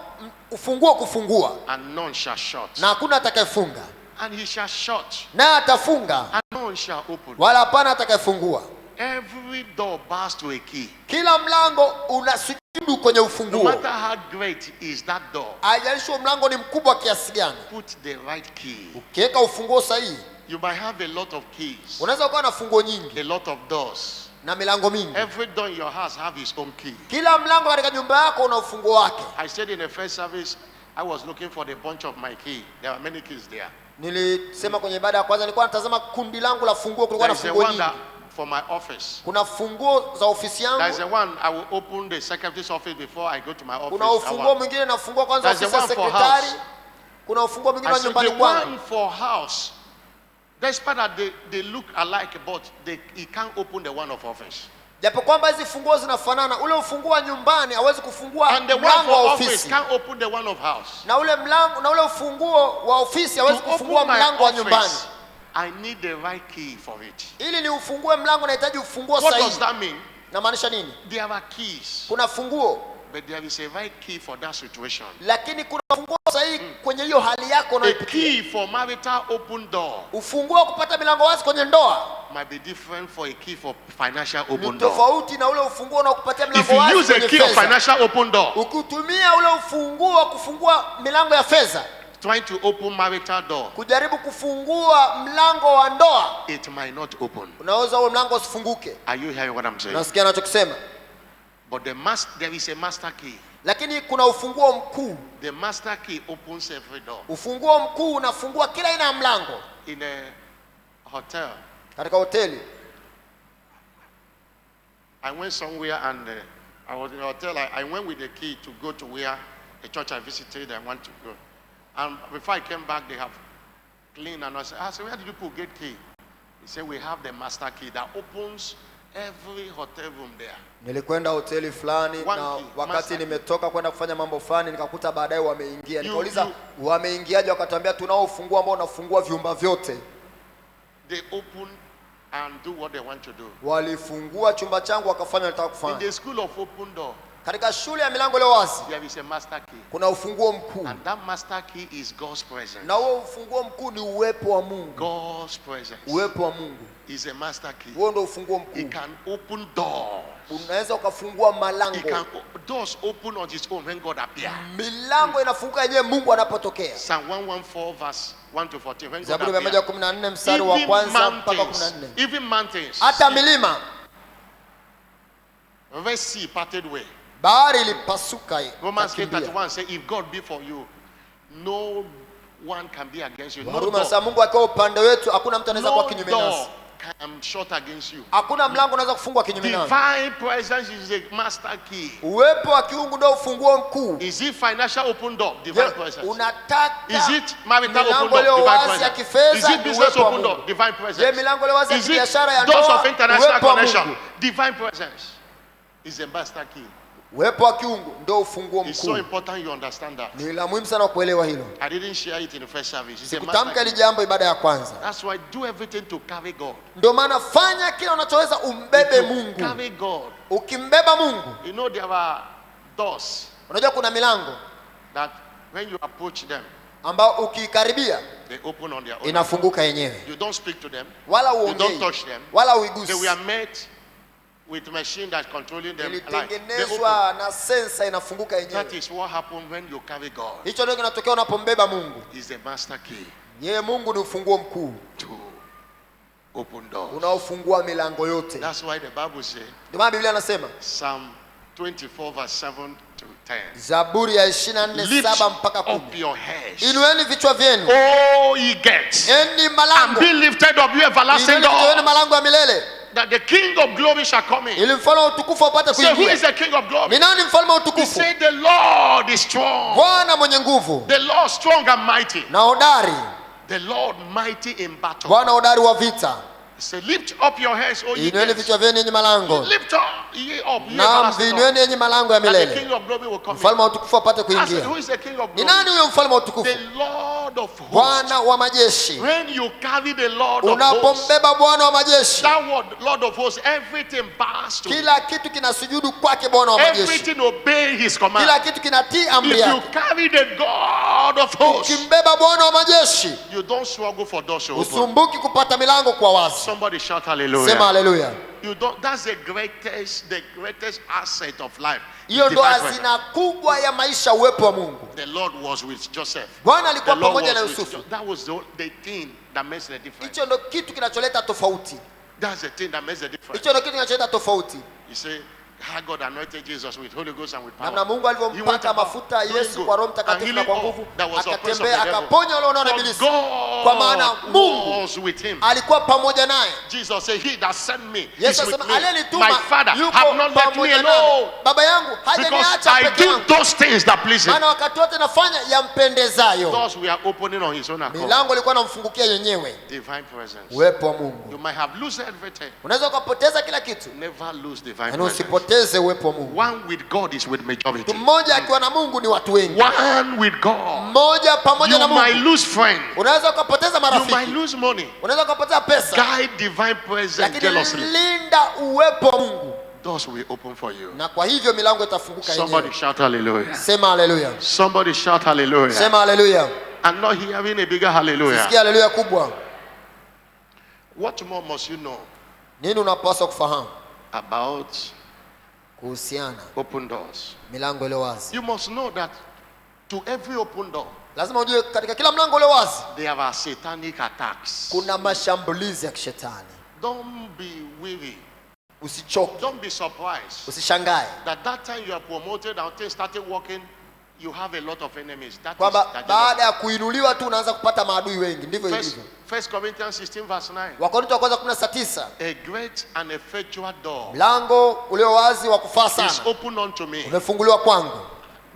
ufunguo kufungua, and none shall shut. na hakuna atakayefunga. And he shall shut, Na atafunga and none shall open. wala hapana atakayefungua. Every door bows to a key. Kila mlango unasujudu kwenye No ufunguo. matter how great is that door, Haijalishi huo mlango ni mkubwa kiasi gani, put the right key. ukiweka ufunguo sahihi, You might have a lot of keys, unaweza kuwa na funguo nyingi a lot of doors. na milango mingi. Every door in your house have its own key. Kila mlango katika nyumba yako una ufunguo wake. I said in the first service, I was looking for the bunch of my key. There are many keys there. Nilisema kwenye ibada ya kwanza nilikuwa natazama kundi langu la funguo, kulikuwa There na is a funguo one that nyingi. for my office. Kuna funguo za ofisi There is yangu, a one I will open the secretary's office before I go to my office. kuna ufunguo mwingine nafungua kwanza There's ofisi a ya one for sekretari, house. kuna ufunguo mwingine I wa said nyumbani the kwangu. one for house, despite that they look alike, but he can't open the one of office. Japo kwamba hizi funguo zinafanana, ule ufunguo wa nyumbani hawezi kufungua And the one mlango for wa office ofisi. can't open the one of house. Na ule ufunguo wa ofisi hawezi To kufungua open my mlango wa nyumbani. office, I need the right key for it. Ili ni ufungue mlango nahitaji ufunguo What does sahihi. that mean? Namaanisha nini? There are keys, Kuna funguo, but there is a right key for that situation. lakini kuna ufunguo sahihi kwenye hiyo hali yako A unayopitia. key for marital open door Ufunguo wa kupata milango wazi kwenye ndoa might be different for a key for financial ni open door. tofauti na ule ufunguo unaokupatia If milango you wazi use a kwenye key of fedha. financial open door, Ukitumia ule ufunguo wa kufungua milango ya fedha trying to open marital door, kujaribu kufungua mlango wa ndoa, it might not open. unaweza huo mlango usifunguke. Are you hearing what I'm saying? Nasikia anachokisema. But there is a master key. Lakini kuna ufunguo mkuu. The master key opens every door. Ufunguo mkuu unafungua kila aina ya mlango. In a hotel, Katika hoteli I went somewhere and I was in a hotel. I went with the key to go to where a church I visited I want to go. And before I came back, they have cleaned, and I said, where did you put gate key? He said, we have the master key that opens every hotel room there. nilikwenda hoteli fulani One na key, wakati master key. nimetoka kwenda kufanya mambo fulani nikakuta baadaye wameingia. Nikauliza you- wameingiaje? Wakatuambia tunao ufunguo ambao unafungua vyumba vyote. They open and do what they want to do. Walifungua chumba changu wakafanya wanataka In kufanya. the school of open door, Katika shule ya milango iliyo wazi there is a master key. kuna ufunguo mkuu. And that master key is God's presence. Na huo ufunguo mkuu ni uwepo wa Mungu. God's presence Uwepo wa Mungu. is a master key. Huo ndio ufunguo He mkuu. can open doors. Unaweza ukafungua He malango. can doors open on his own when God appears. Milango inafunguka yenyewe Mungu anapotokea. Psalm 114 verse 1 to 14. When God Zaburi appears. 114 mstari wa kwanza mpaka 14. Even mountains, Hata milima, Red Sea parted way. bahari ilipasuka. Romans ikakimbia. 8:31 say, if God be for you, no one can be against you. No Warumi door, anasema Mungu akiwa upande wetu hakuna mtu anaweza kuwa no kinyume door nasi. can shut against you. Hakuna mlango unaweza kufungwa kinyume nao. Divine presence is a master key. Uwepo wa kiungu ndio ufunguo mkuu. Is it financial open door? Divine presence. Unataka Is it marital open milango door? Divine wazi ya presence. kifedha, Is it business uwepo wa open door? Mungu. Divine Je, presence. milango wazi ya Is biashara ya it doors ndoa, of international uwepo wa connection? Mungu. Divine presence is a master key. Uwepo wa kiungu ndio ufunguo It's so mkuu. important you understand that. Ni la muhimu sana kuelewa hilo. I didn't share it in the first service. It's a master Sikutamka key. hili jambo ibada ya kwanza. That's why do everything to carry God. Ndio maana fanya kila unachoweza umbebe You Mungu. carry God. Ukimbeba Mungu, You know there are doors unajua kuna milango that when you approach them, ambao ukikaribia they open on their own. inafunguka yenyewe. You don't speak to them. Wala You don't uongei. touch them. Wala They uigusi. were made with machine that's controlling them. Like, they open. Ilitengenezwa na sensa inafunguka That yenyewe. is what happens when you carry God. Hicho ndio kinatokea unapombeba Mungu. He's the master key Yeye Mungu ni ufunguo mkuu to open doors. unaofungua milango yote. That's why the Bible says, Ndio maana Biblia inasema Psalm 24 verse 7 to 10. Zaburi ya 24:7 mpaka Lift 10. up your heads. Inueni vichwa vyenu, Oh, ye gates. enyi And malango. be lifted up, you everlasting Inueni vichwa vyenu door. malango ya milele, That the King of glory shall come in. ili mfalme wa utukufu apate Say, who kuingia. is the King of glory? Ni nani mfalme wa He utukufu? said, the Lord is strong. Bwana mwenye nguvu The Lord strong and mighty. na hodari, The Lord mighty in battle. Bwana hodari wa vita. He said, lift up your heads, O ye Inueni gates. vichwa vyenu yenye malango, Lift up, ye up, ye na everlasting door. viinueni yenye malango ya That the milele, King of glory will come in. mfalme wa utukufu apate I said, kuingia. who is the King of Ni glory? nani huyo mfalme wa utukufu? The Lord of hosts. Bwana wa majeshi. When you carry the Lord of hosts, Unapombeba Bwana wa majeshi, that word, Lord of hosts, everything bows to him. kila kitu kinasujudu kwake Bwana wa majeshi. Everything obey his command. Kila kitu kinatii amri If you yake. carry the God of hosts, Ukimbeba Bwana wa majeshi, you don't struggle for doors to open. usumbuki kupata milango kwa wazi. Somebody shout Sema hallelujah. haleluya. You don't. That's the greatest asset of life. Hiyo ndo Divine presence. hazina kubwa ya maisha, uwepo wa Mungu. The Lord was with Joseph. Bwana The alikuwa Lord pamoja na was with Yusufu. Joseph. That was the thing that makes the difference. Hicho ndo kitu kinacholeta tofauti. That's the thing that makes the difference. Hicho ndo kitu kinacholeta tofauti. You say, how God anointed Jesus with Holy Ghost and with power. Namna Mungu He went alivyompaka about mafuta doing Yesu good kwa Roho and Mtakatifu na healing kwa all nguvu, that was oppressed of the akatembea devil. akaponya wale wanaona For ibilisi. Kwa maana God Mungu was with him. alikuwa pamoja naye. Jesus said, he that sent me is Yesu with asema me. aliyenituma My Father yuko have not left me pamoja nami. alone. Baba yangu Because hajaniacha I peke do yangu. those things that please him. Maana wakati wote nafanya yampendezayo. Doors we are opening on his own accord. Milango ilikuwa inamfungukia yenyewe. Divine presence. Uwepo wa Mungu. You might have lost everything. Unaweza ukapoteza kila kitu, Never lose divine yaani presence. usipoteze uwepo wa Mungu. One with God is with majority. Mtu mmoja akiwa na Mungu ni watu wengi. One with God. Mmoja pamoja na You might Mungu. lose friends. Unaweza ukapoteza You might marafiki. lose money. Unaweza ukapoteza pesa. Guide divine presence Lakini jealously. linda uwepo wa Mungu. Doors will open for you. Na kwa hivyo milango itafunguka Somebody yenyewe. shout hallelujah. Sema haleluya. Somebody shout hallelujah. Sema haleluya. I'm not hearing a bigger hallelujah. Sikia haleluya kubwa. What more must you know Nini unapaswa kufahamu about kuhusiana open doors? milango iliyo wazi? You must know that to every open door, Lazima ujue katika kila mlango ule wazi there are satanic attacks. kuna mashambulizi ya kishetani. Don't be weary. Usichoke, Don't be surprised usishangae that time you are promoted and things started working, you have a lot of enemies. That is kwamba that baada ya kuinuliwa tu unaanza kupata maadui wengi. Ndivyo ilivyo. First Corinthians 16 verse 9. Wakorintho wa kwanza 19. A great and effectual door Mlango ulio wazi wa kufaa is sana open unto me. umefunguliwa kwangu.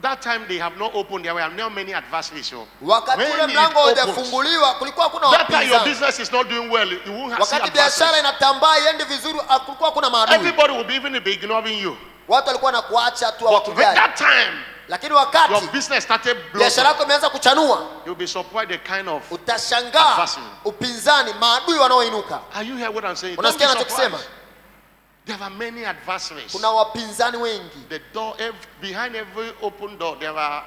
That time they have not opened, there were not many adversaries. So Wakati when ule it mlango opens, haujafunguliwa kulikuwa kuna that time your wapinzani. business is not doing well, you won't have Wakati biashara inatambaa iende vizuri kulikuwa kuna maadui. everybody will be even be ignoring you. Watu walikuwa na kuacha tu But when hawakujali. that time Lakini your wakati business started biashara blossoming, yako imeanza kuchanua, you'll be surprised the kind of utashangaa adversity. upinzani, maadui wanaoinuka. Are you hearing what I'm saying? Don't Unasikia be ninachokisema? surprised. There are many adversaries. Kuna wapinzani wengi. The door, behind every open door, there are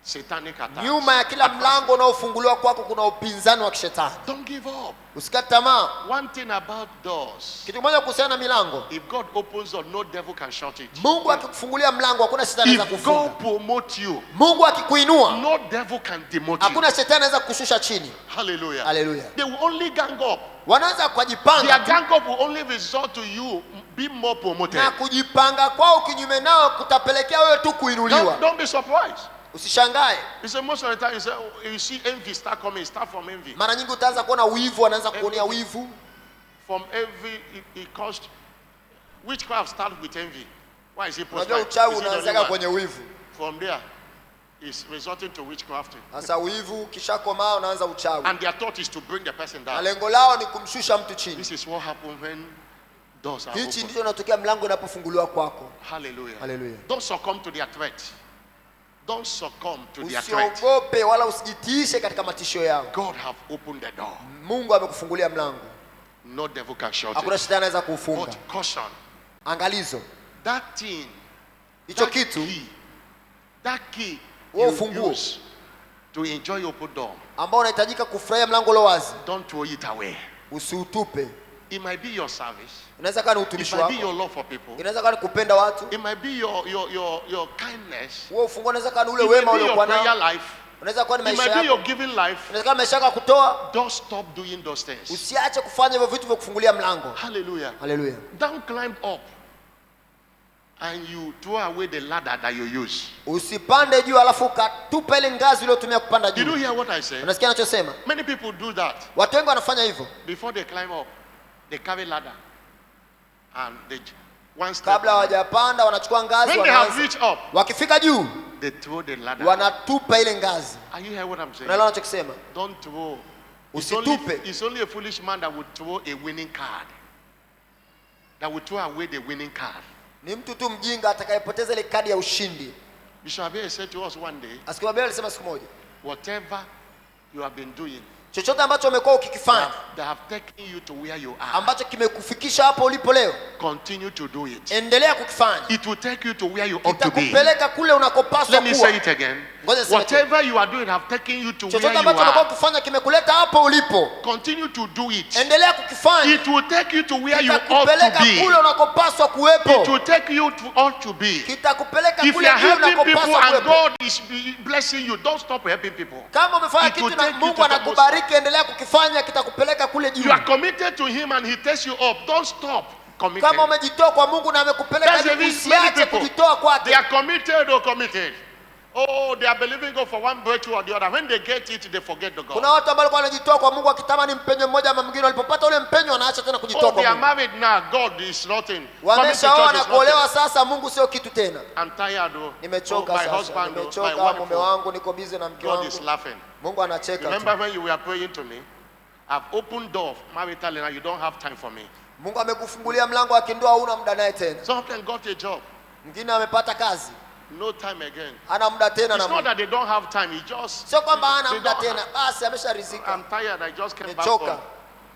satanic attacks. Nyuma ya kila mlango unaofunguliwa kwako kuna upinzani wa kishetani. Don't give up. Usikate tamaa. One thing about doors, Kitu kimoja kuhusiana na milango, if God opens door, no devil can shut it. Mungu akikufungulia mlango hakuna shetani anaweza If God kufunga. promote you, Mungu akikuinua no devil can demote you. hakuna shetani anaweza kukushusha chini. Hallelujah. Haleluya. They will only gang up. Wanaweza Their kujipanga gang up will only result to you be more promoted. na kujipanga kwao kinyume nao kutapelekea wewe tu kuinuliwa. Don't be surprised. Usishangae. You say most of the time you see envy start coming, start from envy. Mara nyingi utaanza kuona wivu, anaanza kuonea wivu. From envy, it caused witchcraft starts with envy. Why is it Unajua possible? uchawi unaanzaga kwenye wivu. From there, it's resorting to witchcraft. Sasa wivu kisha komaa unaanza uchawi. And their thought is to bring the person Na down. lengo lao ni kumshusha mtu chini. This is what happens when doors are Hichi open. ndicho kinatokea mlango unapofunguliwa kwako. Hallelujah. Hallelujah. Don't succumb to their threat. Don't succumb to their threat. Usiogope wala usijitiishe katika matisho yao. God have opened the door. Mungu amekufungulia mlango. No devil can shut Hakuna it. shetani anaweza kuufunga. But caution. Angalizo. That thing, Hicho that kitu, key, that key Huo you ufunguo use to enjoy open door, ambao unahitajika kufurahia mlango ulio wazi, don't throw it away. usiutupe. It might be your service. Inaweza kuwa ni It utumishi might be wako. your love for people. Inaweza kuwa ni kupenda watu. It might be your kindness. Huo ufunguo unaweza kuwa ni ule It might wema be your uliokuwa prayer nao. life. Unaweza kuwa ni It maisha might be yako. your giving life. Inaweza kuwa maisha yako ya kutoa. Don't stop doing those things. Usiache kufanya hivyo vitu vya kufungulia mlango. Hallelujah. Hallelujah. Don't climb up and you throw away the ladder that you use. Usipande juu alafu ukatupa ile ngazi uliyotumia kupanda Did you juu. hear what I said? Unasikia anachosema? Many people do that. Watu wengi wanafanya hivyo. Before they climb up, they carry ladder. And they one step. Kabla hawajapanda wanachukua ngazi When they have wanaanza. reached up, Wakifika juu they throw the ladder. wanatupa ile ngazi. Are you hearing what I'm saying? Unaelewa anachokisema? Don't throw. Usitupe. It's only a foolish man that would throw a winning card. That would throw away the winning card. Ni mtu tu mjinga atakayepoteza ile kadi ya ushindi. Bishop Abel said to us one day, Askofu Abel alisema siku moja, whatever you have been doing, chochote ambacho umekuwa ukikifanya that have taken you to where you are, ambacho kimekufikisha hapo ulipo leo, continue to do it. endelea kukifanya. It will take you to where you ought to be. Itakupeleka kule unakopaswa Let me say kuwa. it again. Ngoja niseme tena. Whatever you are doing have taken you to where Chochote you ambacho umekuwa are. ukifanya kimekuleta hapo ulipo, Continue to do it. endelea kukifanya. It will take you to where you ought to Kitakupeleka kule be. unakopaswa It kuwepo. will take you to ought to be. Kitakupeleka If you kule are juu helping people unakopaswa and kuwepo. God is blessing you, don't stop helping people. Kama umefanya It will kitu na take you Mungu to the anakubariki, endelea kukifanya, kitakupeleka kule juu. You are committed to Him and He takes you up. Don't stop committing. Kama umejitoa kwa Mungu na amekupeleka That's the juu, reason many usiache people, kujitoa they kwake. are committed or committed. Oh, they are believing God for one breakthrough or the other. When they get it, they forget the God. Kuna watu ambao walikuwa wanajitoa kwa Mungu wakitamani mpenyo mmoja ama mwingine, walipopata ule mpenyo wanaacha tena kujitoa Oh, kwa they are Mungu. married now. God is nothing. Coming to Wameshaoa church na is kuolewa nothing. sasa, Mungu sio kitu tena. I'm tired though. Nimechoka my sasa, husband, my nimechoka, wife. mume wangu, niko busy na mke God is wangu. laughing. Mungu anacheka Remember tu. when you were praying to me? I've opened door marital and you don't have time for me. Mungu amekufungulia mlango wa kindoa, huna muda naye tena. Some of them got a job. Mwingine amepata kazi, No time again. hana muda tena na It's not Mungu. that they don't have time. It just Sio kwamba hana they muda don't tena, basi amesharizika. I'm tired. I just came back Nimechoka.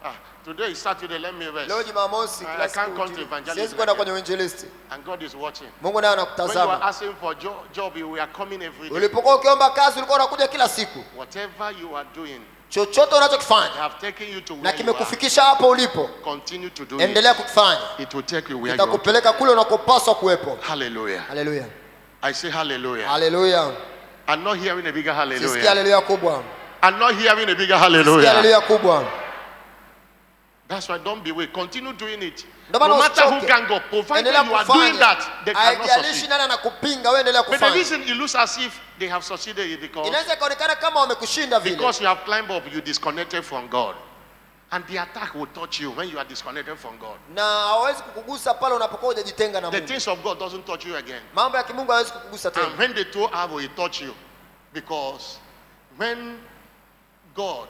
from. Today is Saturday. Let me rest. Leo Jumamosi, I kila can't siku come to injili. evangelism Siwezi kwenda again. kwenye uinjilisti. And God is watching. Mungu naye When you are anakutazama. asking for job, you were coming every day. Ulipokuwa ukiomba kazi ulikuwa unakuja kila siku. Whatever you are doing, Chochote they unachokifanya have taken you to na where you are. kimekufikisha hapo ulipo, Continue to do endelea it. kukifanya. It will take you where you are. Itakupeleka kule unakopaswa kuwepo. Hallelujah. Haleluya. I say hallelujah. Haleluya. I'm not hearing a bigger Sisikia hallelujah. haleluya kubwa. I'm not hearing a bigger Sisikia hallelujah. haleluya kubwa. That's why don't be weak. Continue doing it. Ndio No maana matter who usichoke. gang up, provided Endelea you are doing kufanya. that, they cannot Haijalishi succeed. nani anakupinga, wewe endelea But the kufanya. reason it looks as if they have succeeded is Inaweza ikaonekana kama wamekushinda vile. because you have climbed up, you disconnected from God. And the attack will touch you when you are disconnected from God. Na hawezi kukugusa pale unapokuwa hujajitenga na The Mungu. things of God doesn't touch you again. Mambo ya kimungu hawezi kukugusa tena. And when they throw arrow, it touch you. Because when God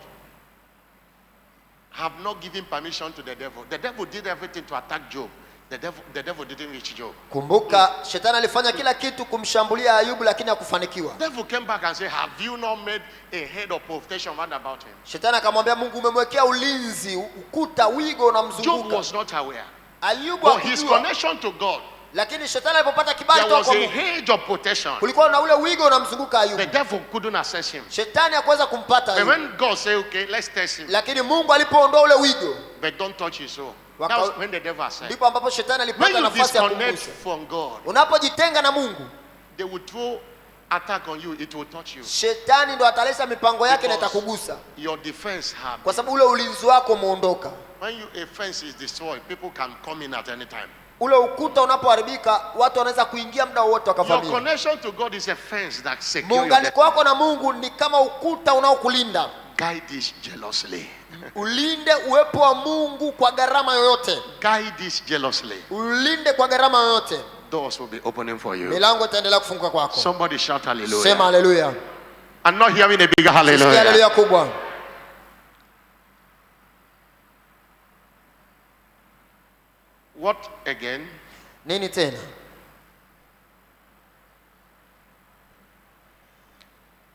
have not given permission to the devil did everything to attack Job. The devil didn't reach Job. Kumbuka shetani alifanya kila kitu kumshambulia Ayubu lakini hakufanikiwa. The devil came back and said, have you not made a head of protection round about him? Shetani akamwambia Mungu, umemwekea ulinzi, ukuta, wigo Job unamzunguka. was not aware. Ayubu But his hakujua. connection to God, Lakini shetani alipopata kibali there toka was kwa a Mungu, hedge of protection. kulikuwa na ule wigo unamzunguka The Ayubu. devil couldn't access him. Shetani hakuweza kumpata But Ayubu. when God said, okay, let's test him, Lakini Mungu alipoondoa ule wigo, but don't touch his soul. Waka- That was when the devil said, ndipo ambapo shetani when alipata you nafasi ya disconnect kugusa. from God, Unapojitenga na Mungu, they will throw attack on you, it will touch you. shetani ndo ataleta mipango yake na Because itakugusa, your defense have. kwa sababu ule ulinzi wako umeondoka. When a fence is destroyed, people can come in at any time. Ule ukuta unapoharibika, watu wanaweza kuingia muda wote Your wakavamia. connection to God is a fence that secures your Muunganiko destiny. wako na Mungu ni kama ukuta unaokulinda. Guide this jealously. Ulinde uwepo wa Mungu kwa gharama yoyote. Guide this jealously. Ulinde kwa gharama yoyote. Doors will be opening for you. Milango itaendelea kufunguka kwako. Somebody shout hallelujah. Sema hallelujah. I'm not hearing a bigger hallelujah. Hallelujah kubwa. What again? Nini tena?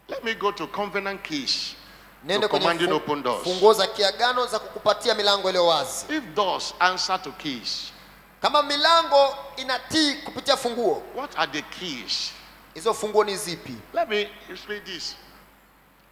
Let me go to covenant keys. Nende To commanding kwenye open doors. funguo za kiagano za kukupatia milango iliyo wazi. If doors answer to keys, Kama milango inatii kupitia funguo, what are the keys? hizo funguo ni zipi? Let me explain this.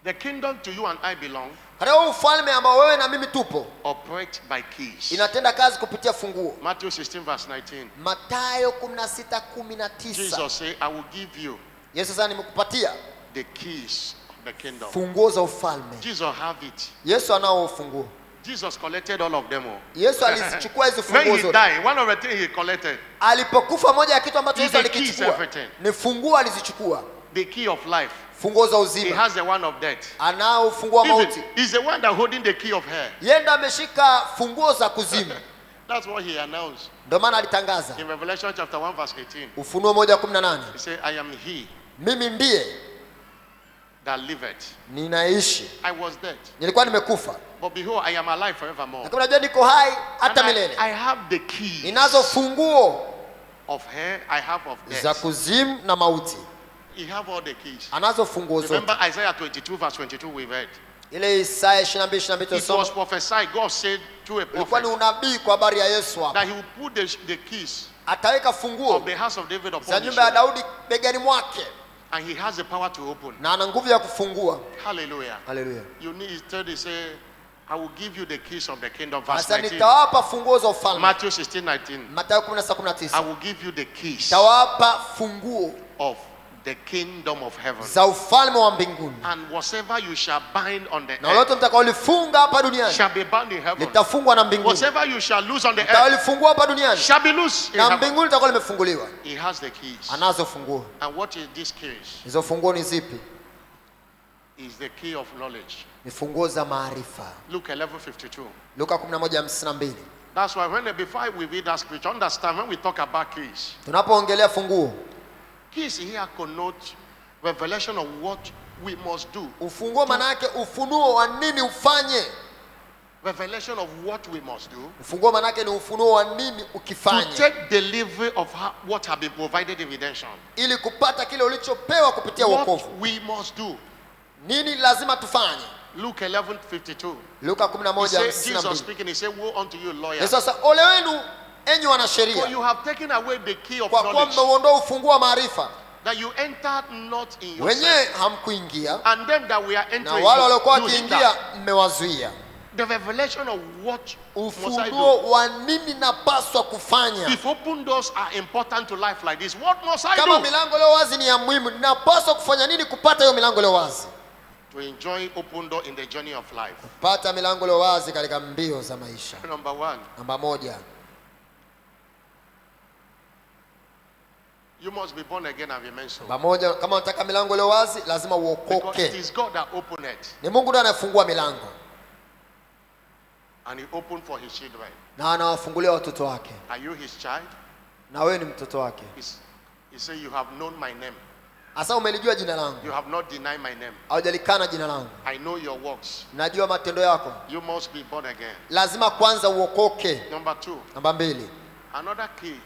The kingdom to you and I belong Katika ufalme ambao wewe na mimi tupo, operate by keys. inatenda kazi kupitia funguo. Matthew 16 verse 19. Mathayo 16:19. Jesus said, I will give you Yesu sasa nimekupatia the keys of the kingdom. funguo za ufalme. Jesus have it. Yesu anao funguo. Jesus collected all of them. Yesu alizichukua hizo When funguo he zote. died, one of the things he collected, Alipokufa, moja ya kitu ambacho He's Yesu the keys alikichukua everything. ni funguo. Alizichukua the key of life. funguo za He uzima. has the one of death. Anao funguo wa mauti. Even, he's the one that holding the key of hell. Yeye ndo ameshika funguo za kuzimu. That's what he announced Ndio maana alitangaza in Revelation chapter 1 verse 18. Ufunuo 1:18, He said, I am he mimi ndiye that liveth. ninaishi, I was dead, nilikuwa nimekufa, but behold, I am alive forevermore. lakini unajua niko hai hata And milele. I have the keys Ninazo funguo of hell, I have of za death. kuzimu na mauti. He have all the keys. Anazo funguo zote. Remember Isaiah 22 verse 22 we read. Ile Isaya 22:22 It was tusoma, prophesied, God said to a ilikuwa ni prophet unabii kwa habari ya Yesu hapa. that he will put the keys Ataweka of funguo the house of David za upon his nyumba ya shoulder. Daudi begani mwake, And he has the power to open. na ana nguvu ya kufungua. Hallelujah. Haleluya. You need instead say, I will give you the keys of the kingdom. Verse Sasa 19. nitawapa funguo za ufalme. Matthew 16:19. Mathayo I 16:19. will give you the keys Tawapa funguo of the kingdom of heaven. za ufalme wa mbinguni, And whatever you shall bind on the na earth lolote mtakaolifunga hapa duniani shall be bound in heaven. litafungwa na mbinguni. Whatever you shall loose on the earth Mtakaolifungua hapa duniani shall be loose in na heaven. mbinguni litakuwa limefunguliwa. He has the keys. Anazo funguo. And what is these keys? Hizo funguo ni zipi? Is the key of knowledge. Ni funguo za maarifa. Luke 11:52. Luka 11:52. That's why before we read that scripture, understand when we talk about keys. Tunapoongelea funguo, Keys here connote revelation of what we must do. ufunguo maana yake ufunuo wa nini ufanye. Revelation of what we must do. Ufunguo maana yake ni ufunuo wa nini To ukifanye, take delivery of what have been provided in redemption. ili kupata kile ulichopewa kupitia What wokovu. we must do. Nini lazima tufanye? Luke 11:52. Luka He said, Jesus 11:52. speaking, he said, woe unto you, lawyers. Yesu sasa, ole wenu enyi For wanasheria, you have taken away the key of kwa kuwa knowledge, mmeuondoa ufunguo wa maarifa, that you entered not in yourself, wenyewe hamkuingia and them that we are na entering, wale waliokuwa you wakiingia hinder. mmewazuia. The revelation of what must I do? Ufunuo wa nini napaswa kufanya. If open doors are important to life like this, what must I Kama do milango leo wazi ni ya muhimu, napaswa kufanya nini kupata hiyo milango leo wazi? to enjoy open door in the journey of life? Pata milango leo wazi katika mbio za maisha. Number one, Namba moja, you must be born again and remain so. namba moja, kama unataka milango leo wazi lazima Because it uokoke. is God that opened it, Ni Mungu ndiye anayefungua milango and He opened for His children. na anawafungulia watoto wake, Are you His child? na wewe ni mtoto wake. He said, you have known my name. Asa umelijua jina langu, You have not denied my name. haujalikana jina langu, I know your works. najua matendo yako. You must be born again. Lazima kwanza uokoke. Number two, Namba mbili, another key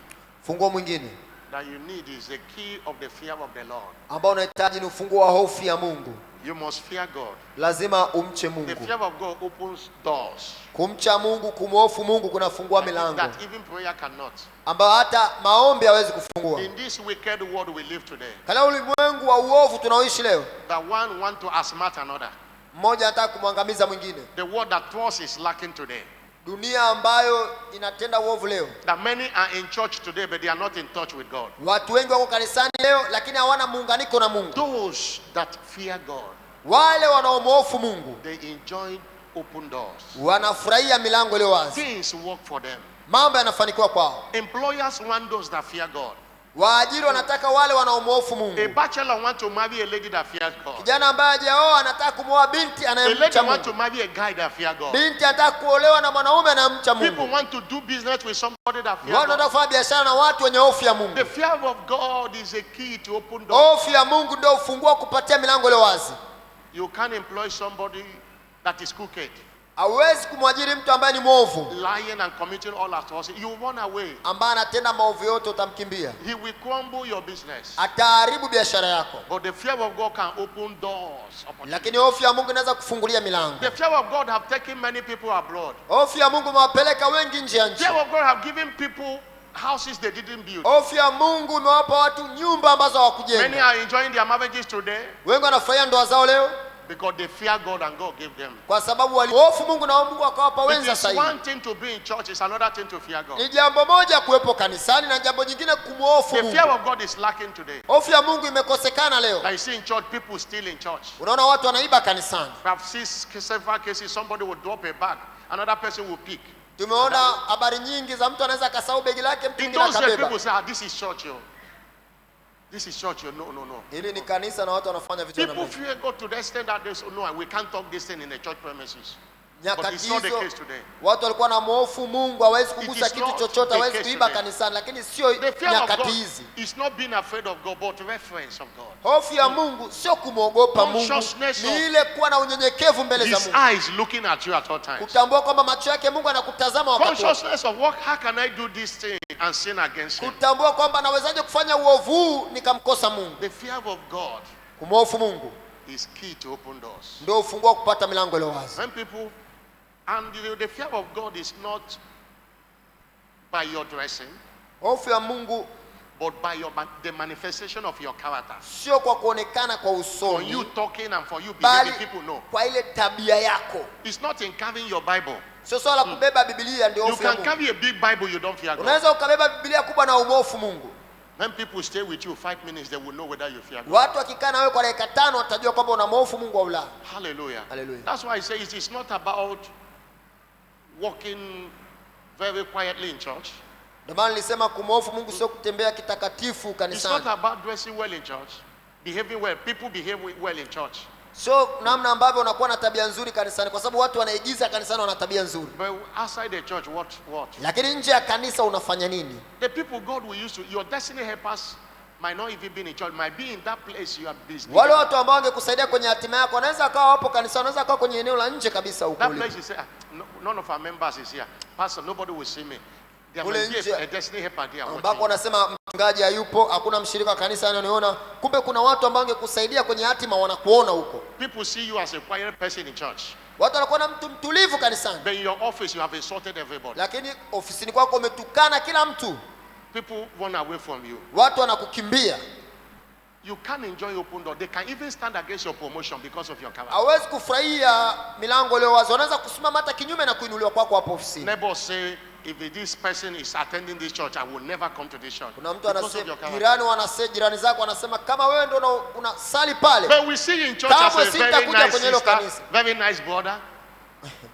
funguo mwingine that you need is the key of the fear of the Lord. ambao unahitaji ni ufunguo wa hofu ya Mungu. You must fear God. Lazima umche The Mungu. fear of God opens doors Kumcha Mungu, kumhofu Mungu kunafungua milango that even prayer cannot. ambayo hata maombi hawezi kufungua. In this wicked world we live today, Katika ulimwengu wa uovu tunaoishi leo, that one want to outsmart another. mmoja anataka kumwangamiza mwingine. The world that trust is lacking today. Dunia ambayo inatenda uovu leo, That many are in church today, but they are not in touch with God. watu wengi wako kanisani leo lakini hawana muunganiko na Mungu. Those that fear God, Wale wanaomhofu Mungu they enjoy open doors. wanafurahia milango iliyo wazi, Things work for them. mambo yanafanikiwa kwao. Employers want those that fear God. Waajiri wanataka wale wanaomhofu A Mungu. bachelor wants to marry a lady that fears God. Kijana ambaye hajaoa anataka kumwoa binti A lady anayemcha wants to Mungu. marry a guy that fears God. Binti anataka kuolewa na mwanaume anayemcha People Mungu. want to do business with somebody that fears Watu God. wanataka kufanya biashara na watu wenye hofu ya The Mungu. fear of God is a key to open doors. Hofu ya Mungu ndio ufunguo kupatia milango ile wazi. You can't employ somebody that is crooked, Hauwezi kumwajiri mtu ambaye ni mwovu, lying and committing all atrocities. You run away. ambaye anatenda maovu yote, utamkimbia. He will crumble your business. Ataharibu biashara yako. But the fear of God can open doors. Lakini hofu ya Mungu inaweza kufungulia milango. The fear of God have taken many people abroad. Hofu ya Mungu imewapeleka wengi nje ya nchi. Fear of God have given people houses they didn't build. Hofu ya Mungu imewapa watu nyumba ambazo Many hawakujenga. are enjoying their marriages today Wengi wanafurahia ndoa zao leo because they fear God and God gave them. kwa sababu walihofu Mungu na Mungu akawapa It wenza is sahihi. one thing to be in church, it's another thing to fear God. Ni jambo moja kuwepo kanisani na jambo jingine kumhofu The fear Mungu. of God is lacking today. Hofu ya Mungu imekosekana leo. I see in church people still in church. Unaona watu wanaiba kanisani. We have seen several cases, somebody will drop a bag, another person will pick. Tumeona habari nyingi za mtu anaweza akasahau begi lake, mtu In mwingine those days, akabeba. people say, this is church, yo. This is church, yo. No. Hili ni kanisa na watu wanafanya vitu People namna hiyo. fear God to the extent that they say, no, we can't talk this thing in the church premises. But Nyakati it's not the hizo case today. watu walikuwa na mhofu Mungu, hawezi kugusa is kitu not chochote, the hawezi case kuiba today. kanisani, lakini sio The fear of nyakati God hizi. is not being afraid of God, but reference of God. Hofu ya Mungu sio kumwogopa Mungu, Consciousness ni of ile kuwa na unyenyekevu mbele za His Mungu. eyes looking at you at all times. Kutambua kwamba macho yake Mungu anakutazama wakati wote. Consciousness of what, how can I do this thing and sin against Him? Kutambua kwamba nawezaje kufanya uovu huu nikamkosa Mungu. The fear of God Kumhofu Mungu is key to open doors. ndio ufunguo wa kupata milango ile wazi. When people, and the fear of God is not by your dressing, Hofu ya Mungu but by the manifestation of your character. sio kwa kuonekana kwa For you usoni, talking and for you bali behaving, people know. kwa ile tabia yako. It's not in carrying your Bible. Sio swala la kubeba Biblia ndio You hofu ya can Mungu. carry a big Bible, you don't fear God. Unaweza ukabeba Biblia kubwa na umhofu Mungu. When people stay with you 5 minutes, they will know whether you fear God. Watu wakikaa na wewe kwa dakika 5 watajua kwamba unamhofu Mungu au la. Hallelujah. Hallelujah. That's why I say it's not about walking very quietly in church. Ndio maana nilisema kumhofu Mungu sio kutembea kitakatifu It's not kanisani. about dressing well in church, behaving well. People behave well in church. Sio namna ambavyo unakuwa na tabia nzuri kanisani, kwa sababu watu wanaigiza kanisani wana tabia nzuri. But outside the church, what? Lakini nje ya kanisa unafanya nini? The people God will use to, your destiny helpers might not even be in church, might be in that place you are busy. Wale watu ambao wangekusaidia kwenye hatima yako wanaweza akawa wapo kanisani, wanaweza akawa kwenye eneo la nje kabisa huko That ulipo. place you say, none of our members is here. Pastor, nobody will see me. There Kule must be nje a destiny helper there ambako watching. wanasema mchungaji hayupo, hakuna mshirika wa kanisa ananiona. Kumbe kuna watu ambao wangekusaidia kwenye hatima, wanakuona huko. People see you as a quiet person in church. Watu wanakuwa na mtu mtulivu kanisani, But in your office, you have insulted everybody. lakini ofisini kwako umetukana kila mtu. People run away from you. Watu wanakukimbia. You can't enjoy open door. They can even stand against your promotion because of your character. Hawezi kufurahia milango leo wazi. Wanaweza kusimama hata kinyume na kuinuliwa kwako hapo ofisini. Neighbors say, if this person is attending this church, I will never come to this church. Kuna mtu Because of anasema, your character. jirani zako wanasema kama wewe ndio unasali pale, But we see in church Kama as a very sitakuja nice kwenye hilo sister, kanisa. very nice brother.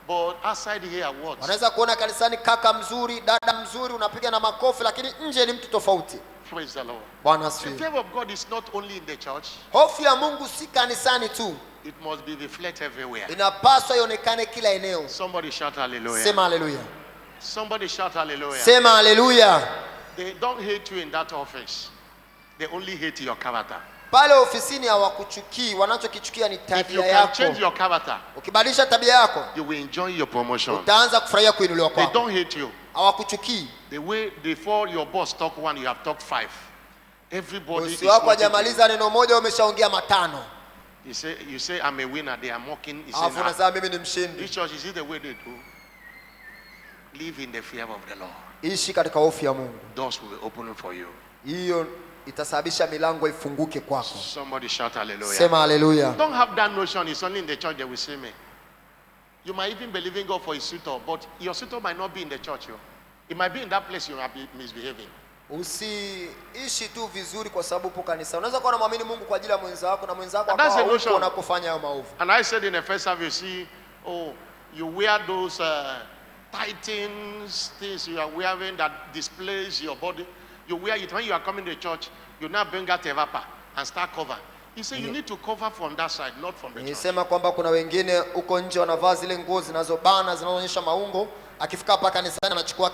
But outside here, what? wanaweza kuona kanisani kaka mzuri, dada mzuri, unapiga na makofi, lakini nje ni mtu tofauti. Praise the Lord. Bwana The asifiwe. fear of God is not only in the church, Hofu ya Mungu si kanisani tu, it must be reflected everywhere. inapaswa ionekane kila eneo. Somebody shout hallelujah. Sema haleluya. Somebody shout hallelujah. Sema haleluya. They don't hate you in that office. They only hate your character. Pale ofisini hawakuchukii, wanachokichukia ni If you tabia can yako. change your character, Ukibadilisha tabia yako, you will enjoy your promotion. utaanza kufurahia kuinuliwa They kwako. don't hate you. Hawakuchukii. The way before your boss talk one, you have talked 5. Everybody is Bosi wako watching you. hajamaliza neno moja umeshaongea matano. You say I'm a winner. They are mocking. You say, Alafu nah, unasema mimi ni mshindi. this church is it the way they do? Live in the fear of the Lord. Ishi katika hofu ya Mungu. Doors will be opening for you. Hiyo itasababisha milango ifunguke kwako. Somebody shout hallelujah. Sema haleluya. Don't have that notion. It's only in the church they will see me. You might even believe in God for a suitor, but your suitor might not be in the church. It might be in that place you might be misbehaving. Usiishi tu vizuri kwa sababu upo kanisa. Unaweza kuwa unamwamini Mungu kwa ajili ya mwenza wako na mwenza wako And that's akawa the notion. huko unapofanya hayo maovu. And I said in the first service, see, oh, you wear those tight things you are wearing that displays your body. You wear it when you are coming to church. You now bring out a wrapper and start cover. He said you need to cover from that side, not from the church. Nisema kwamba kuna wengine uko nje wanavaa zile nguo zinazobana zinazoonyesha maungo, akifika hapa kanisani anachukua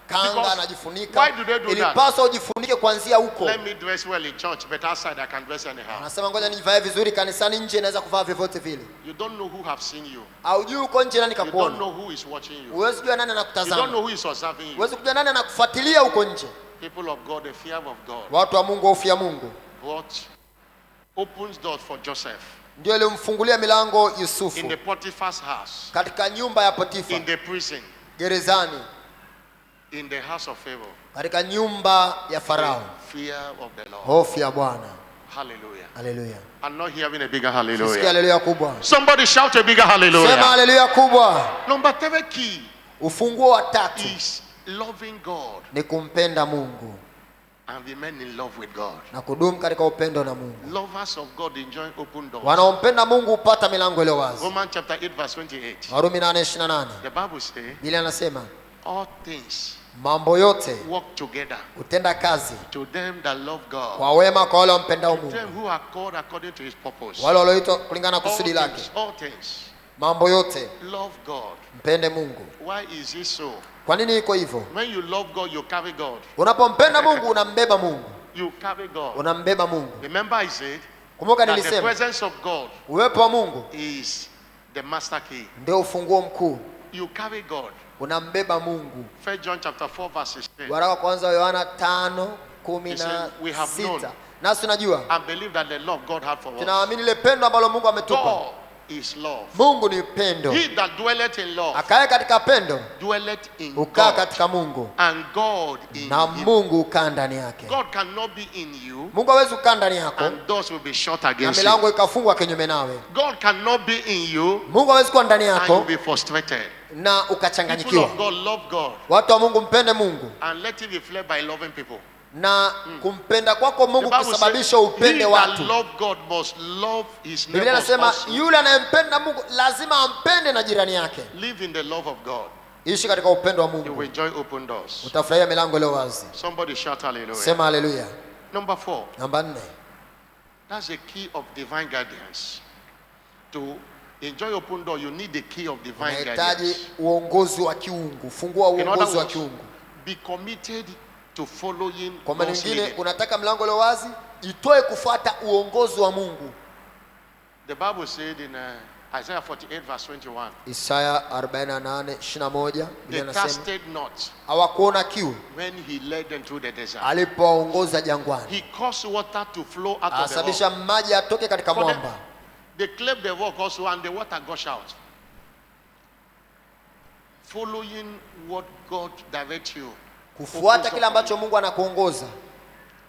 kanga anajifunika. Why do they do that? Ilipaswa ujifunike kuanzia huko. Let me dress well in church, but outside I can dress anyhow. Anasema ngoja nivae vizuri kanisani, nje naweza kuvaa vyovyote vile. You don't know who have seen you. Haujui uko nje nani You don't kakuona. know who is watching you. Huwezi kujua nani You don't anakutazama. know who is observing you. Huwezi kujua nani anakufuatilia huko nje. People of God, the fear of God. Watu wa Mungu hofu ya Mungu What opens doors for Joseph ndio ilimfungulia milango Yusufu in the Potiphar's house, katika nyumba ya Potifa, in the prison, gerezani, in the house of Pharaoh. katika nyumba ya Farao. Fear of the Lord. Hofu ya Bwana. Hallelujah. Haleluya. I'm not hearing a bigger Sikia hallelujah. haleluya kubwa. Somebody shout a bigger Sema hallelujah. haleluya kubwa. Number 3 key Ufunguo wa tatu is loving God ni kumpenda Mungu and remain in love with God. na kudumu katika upendo na Mungu. Lovers of God enjoy open doors. Wanaompenda Mungu hupata milango iliyo wazi. Romans chapter 8 verse 28. Warumi 8:28. The Bible says Biblia inasema all things mambo yote work together hutenda kazi to them that love God, kwa wema kwa wale wampendao to Mungu, them who are called according to his purpose. wale walioitwa kulingana na All kusudi lake. things, all things. Mambo yote Love God. mpende Mungu. Why is it so? Kwa nini iko hivyo? When you love God, you carry God. Unapompenda Mungu unambeba Mungu. You carry God. Unambeba Mungu. Remember I said Kumbuka that the nilisema presence of God uwepo wa Mungu is the master key. ndio ufunguo mkuu. You carry God. Unambeba Mungu. 1 John chapter 4 verse 16. Waraka kwanza wa Yohana He said, we have 5:16. known. Nasi tunajua, And believe that the love God had for us. tunaamini ile pendo ambalo Mungu ametupa. God is love. Mungu ni pendo. He that dwelleth in love Akae katika pendo dwelleth in ukaa God, katika Mungu and God in na him. Mungu ukaa ndani yake. God cannot be in you Mungu hawezi kukaa ndani yako and doors will be shut na against you. milango ikafungwa kinyume nawe. God cannot be in you Mungu hawezi kuwa ndani and you'll yako be frustrated. na People ukachanganyikiwa. of God love God Watu wa Mungu mpende Mungu and let it reflect by loving people. na kumpenda kwako The Mungu Bible kusababisha says, he upende that watu. love God must love his Biblia neighbors inasema also. yule anayempenda Mungu lazima ampende na jirani yake. Live in the love of God. Ishi katika upendo wa You will Mungu, enjoy open doors. utafurahia milango iliyo wazi. Somebody shout hallelujah. Sema haleluya. Number 4. Namba 4, That's the key of divine guidance. To enjoy open door, you need the key of divine unahitaji guidance. uongozi wa kiungu, fungua In other uongozi wa words, kiungu. be committed to following Kwa maana God's nyingine, leading. unataka milango iliyo wazi, itoe kufuata uongozi wa Mungu. The Bible said in Isaiah 48 verse 21, Isaya 48:21 they Biblia inasema thirsted not hawakuona kiu when he led them through the desert. alipowaongoza jangwani, He caused water to flow out of the rock. asababisha maji atoke katika For them, mwamba. they clapped the rock also and the water gush out. Following what God directs you. Kufuata kile ambacho Mungu anakuongoza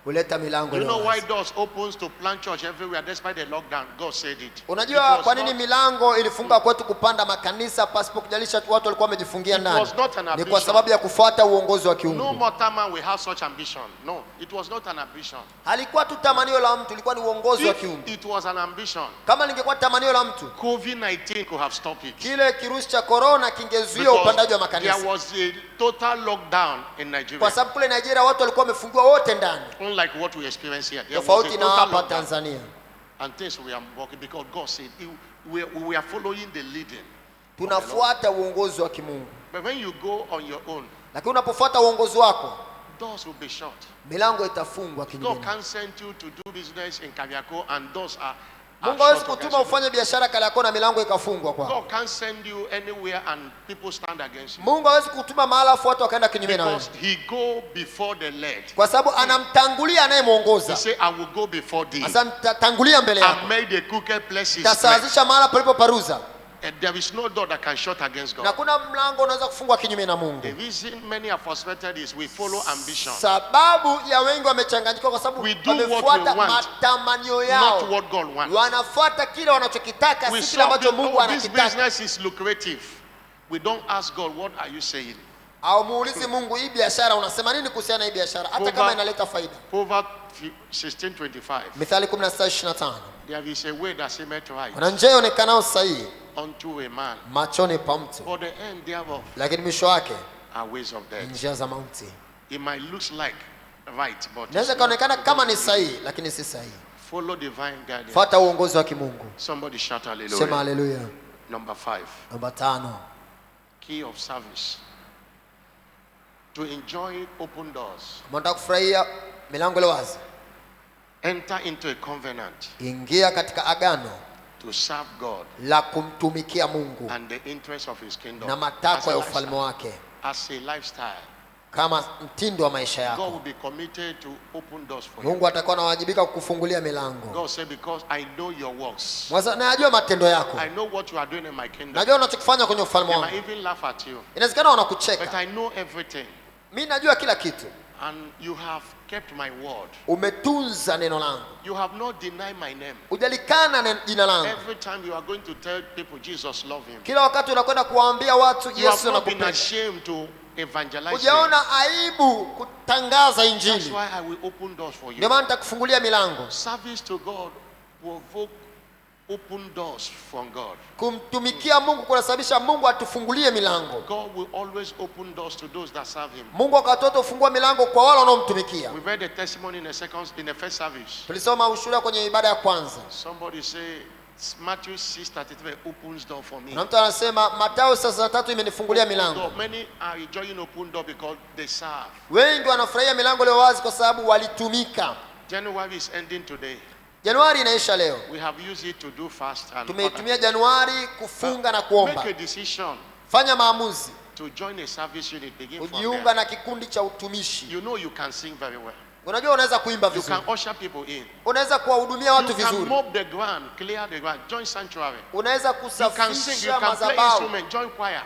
huleta milango You iliyo know why wazi. doors opens to plant church everywhere despite the lockdown? God said it. Unajua It kwa was nini not- milango ilifunga kwetu kupanda makanisa pasipo kujalisha watu walikuwa wamejifungia It ndani? was not an Ni kwa ambition. sababu ya kufuata uongozi wa No kiungu. mortal man will have such ambition. No, it was not an ambition. Halikuwa tu tamanio la mtu, ilikuwa ni uongozi wa If kiungu. it was an ambition, Kama lingekuwa tamanio la mtu, COVID-19 could have stopped it. kile kirusi cha corona kingezuia upandaji wa Because there makanisa, was a total lockdown in Nigeria. kwa sababu kule Nigeria watu walikuwa wamefungiwa wote ndani, Unlike what we experience here. There was a tofauti na total hapa lockdown. Tanzania. And things we are working because God said we are following the leading. Tunafuata uongozi wa kimungu, But when you go on your own, lakini unapofuata uongozi wako, doors will be shut. milango itafungwa kinyume. God can't send you to do business in Kariako and doors are Mungu hawezi shut kutuma against you. ufanye biashara kale yako na milango ikafungwa kwako. God can't send you anywhere and people stand against you. Mungu hawezi kutuma mahala afu watu wakaenda kinyume na wewe, Because he go before the led. kwa sababu anamtangulia He anayemuongoza. say, I will go before thee Sasa nitatangulia mbele and yako, make the crooked places straight. nitasawazisha mahala palipo paruza, And there is no door that can shut against na God. kuna mlango unaweza kufungwa kinyume na Mungu. The reason many are frustrated is we follow ambition, Sababu ya wengi wamechanganyika kwa sababu We do what wamefuata we want, matamanio not yao, what God wants. wanafuata kile wanachokitaka, We si kile saw ambacho Mungu oh, this anakitaka. business is lucrative. We don't ask God, what are you saying? Au muulizi Mungu, hii biashara unasema nini kuhusiana na hii biashara, hata kama inaleta faida. Proverbs 16:25. Mithali 16:25, There is a way that seemeth right kuna njia ionekanao sahihi unto a man, machoni pa mtu, but the end thereof lakini mwisho wake are ways of ni death. njia za mauti. It might look like right, but Inaweza it's not. kaonekana kama ni sahihi lakini si sahihi. Follow divine guidance. Fuata uongozi wa kimungu. Somebody shout hallelujah. Sema haleluya. Number 5. Namba 5. Key of service. To enjoy open doors. Unataka kufurahia milango ile wazi. Enter into a covenant. Ingia katika agano To serve God. la kumtumikia Mungu And the interest of his kingdom. na matakwa ya ufalme wake As a lifestyle. kama mtindo wa maisha God yako. will be committed to open doors for you. Mungu atakuwa anawajibika kukufungulia milango. God said, because I know your works. Mwanzo najua matendo yako. I know what you are doing in my kingdom. Najua unachokifanya kwenye ufalme They might wangu. even laugh at you. Inawezekana But wanakucheka. I know everything. Mimi najua kila kitu. And you have kept my word. Umetunza neno langu. You have not denied my name. Hujalikana jina langu. Every time you are going to tell people Jesus love him. Kila wakati unakwenda kuwaambia watu You have Yesu not been anakupenda. ashamed to evangelize him. Hujaona aibu kutangaza That's injili. why I will open doors for Ndio you. maana nitakufungulia milango. Service to God provoke open doors from God. Kumtumikia Mungu kunasababisha Mungu atufungulie milango. God will always open doors to those that serve him. Mungu akatoa ufungua milango kwa wale wanaomtumikia. We read the testimony in the first service. Tulisoma ushuhuda kwenye ibada ya kwanza. Somebody say Matthew 6:33 opens door for me. Na mtu anasema Mathayo 6:3 imenifungulia Open milango. door. Many are enjoying open door because they serve. Wengi wanafurahia milango leo wazi kwa sababu walitumika. January is ending today. Januari inaisha leo. We have used it to do fast and Tumeitumia Januari kufunga na kuomba. make a decision Fanya maamuzi. to join a service unit. Begin from Kujiunga there. na kikundi cha utumishi. You know you can sing very well. Unajua unaweza kuimba You vizuri. can usher people in. Unaweza kuwahudumia watu You can vizuri. mop the ground, clear the ground, join sanctuary. Unaweza You can sing, you kusafisha can play madhabahu. instrument, join choir.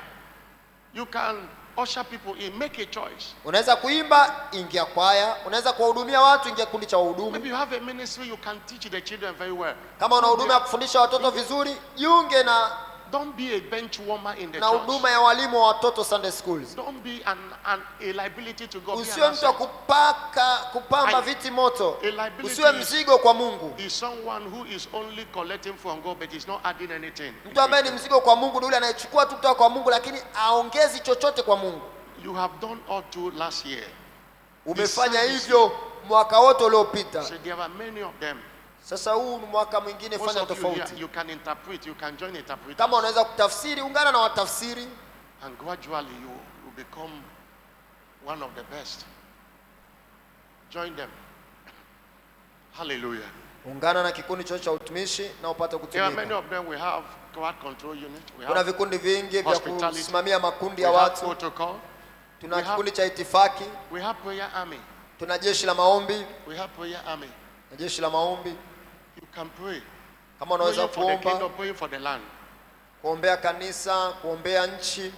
You can usher people in, make a choice. Unaweza kuimba, ingia kwaya. Unaweza kuwahudumia watu, ingia kundi cha wahudumu. Maybe you have a ministry, you can teach the children very well. Kama una huduma ya kufundisha watoto vizuri, jiunge na Don't be a bench warmer in the na church. huduma ya walimu wa watoto Sunday schools. Don't be a liability to God. Be an Usiwe mtu wa asset. kupamba viti moto. A liability Usiwe mzigo kwa Mungu. is someone who is only collecting from God but is not adding anything. Mtu ambaye ni mzigo kwa Mungu ni yule anayechukua tu kutoka kwa Mungu lakini aongezi chochote kwa Mungu. You have done all to last year. Umefanya hivyo mwaka wote uliopita. So there are many of them. Sasa huu ni mwaka mwingine, Most fanya of you here, tofauti. you can interpret, you can join interpreters. Kama unaweza kutafsiri, ungana na watafsiri. And gradually you become one of the best. Join them. Hallelujah. Ungana na kikundi chochote cha utumishi na upate There are many kutumika. of them. We have crowd control unit. We Kuna have vikundi vingi vya hospitality. kusimamia makundi We ya have watu. protocol. Tuna we have- kikundi cha itifaki, We have prayer army. tuna jeshi la maombi, We have prayer army. na jeshi la maombi. You can pray. Kama unaweza Praying for the kuomba, kingdom, praying for the land. kuombea kanisa, kuombea nchi.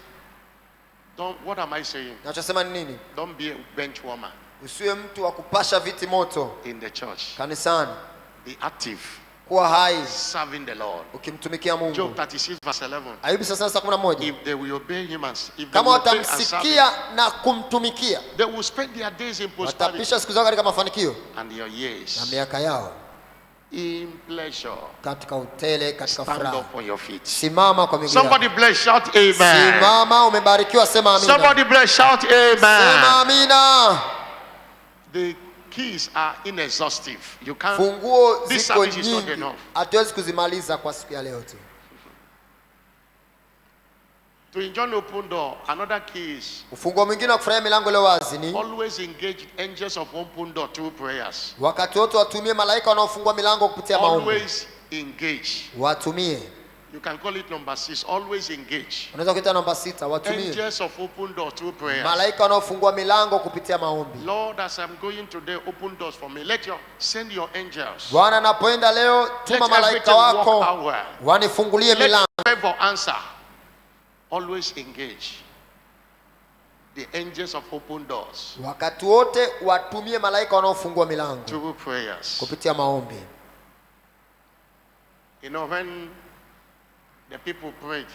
What am I saying? Nachosema ni nini? Don't be a bench warmer Usiwe mtu wa kupasha viti moto in the church. kanisani. Be active, Kuwa hai serving the Lord. ukimtumikia Job Mungu. 36 verse 11. Ayubu 11. If they will obey him and if they Kama will obey and serve him, watamsikia na kumtumikia, they will spend their days in prosperity watapisha siku zao katika mafanikio and your na years miaka yao in pleasure. katika utele, katika Stand furaha. up on your feet. Simama kwa miguu yako. Somebody bless, shout amen. Simama, umebarikiwa, sema amina. Somebody bless, shout Sema amen. amina. The keys are inexhaustive. You can't. Funguo This ziko service is not nyingi, enough. hatuwezi kuzimaliza kwa siku ya leo tu. To enjoy an open door, another key is Ufunguo mwingine wa kufurahia milango leo wazi ni always engage angels of open door through prayers. wakati wote watumie malaika wanaofungua milango kupitia maombi. Always engage. Watumie. You can call it number 6. Always engage. Unaweza kuita namba 6, watumie. Angels of open door through prayers. Malaika wanaofungua milango kupitia maombi. Lord, as I'm going today, open doors for me. Send your angels. Bwana, napoenda leo, tuma Let malaika everything work wako out well. wanifungulie Let milango. favor answer. Always engage the angels of open doors Wakati wote watumie malaika wanaofungua milango through prayers. kupitia maombi. You know, when the people prayed,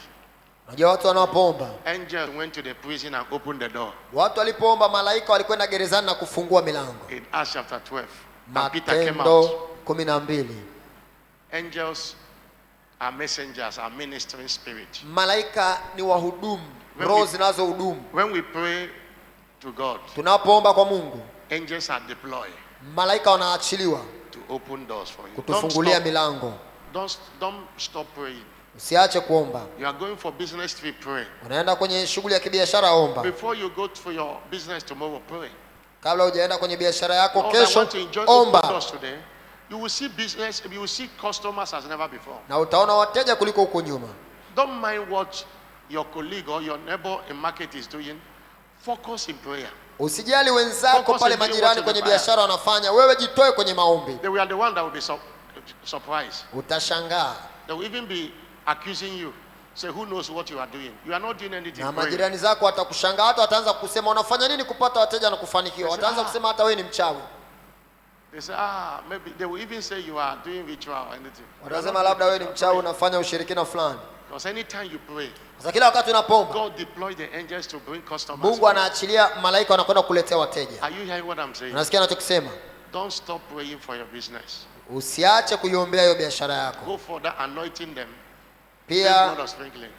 Unajua watu wanapoomba, angels went to the prison and opened the door. watu walipoomba, malaika walikwenda gerezani na kufungua milango. In Acts chapter 12, and Peter came out. Matendo 12. Angels are messengers, are ministering spirit. Malaika ni wahudumu, When roho we- zinazohudumu. When we pray to God, Tunapoomba kwa Mungu, angels are deployed Malaika wanaachiliwa to open doors for you. kutufungulia milango. Don't stop praying. Usiache kuomba. You are going for business trip, pray. Unaenda kwenye shughuli ya kibiashara, omba. Before you go for your business tomorrow, pray. Kabla hujaenda kwenye biashara yako Lord, I kesho, want to enjoy omba. open doors today. You will see business, you will see customers as never before. Na utaona wateja kuliko huko nyuma. Don't mind what your colleague or your neighbor in market is doing. Focus in prayer. Usijali wenzako Focus pale in doing majirani what kwenye is biashara wanafanya, wewe jitoe kwenye maombi. They were the one that will be surprised. Utashangaa. They will even be accusing you. Say, who knows what you are doing? You are not doing anything. Na Praying. majirani zako watakushangaa, hata wataanza kusema unafanya nini kupata wateja na kufanikiwa. Wataanza kusema hata wewe ni mchawi. They say, maybe they will even say you are doing ritual or anything. Watasema labda wewe ni mchawi unafanya ushirikina fulani. Because anytime you pray, Sasa kila wakati unapoomba, God deploy the angels to bring customers. Mungu anaachilia malaika wanakwenda kuletea wateja. Are you hearing what I'm saying? Unasikia anachokisema? Don't stop praying for your business. Usiache kuiombea hiyo biashara yako. Go for that, anointing them. Pia God of sprinkling.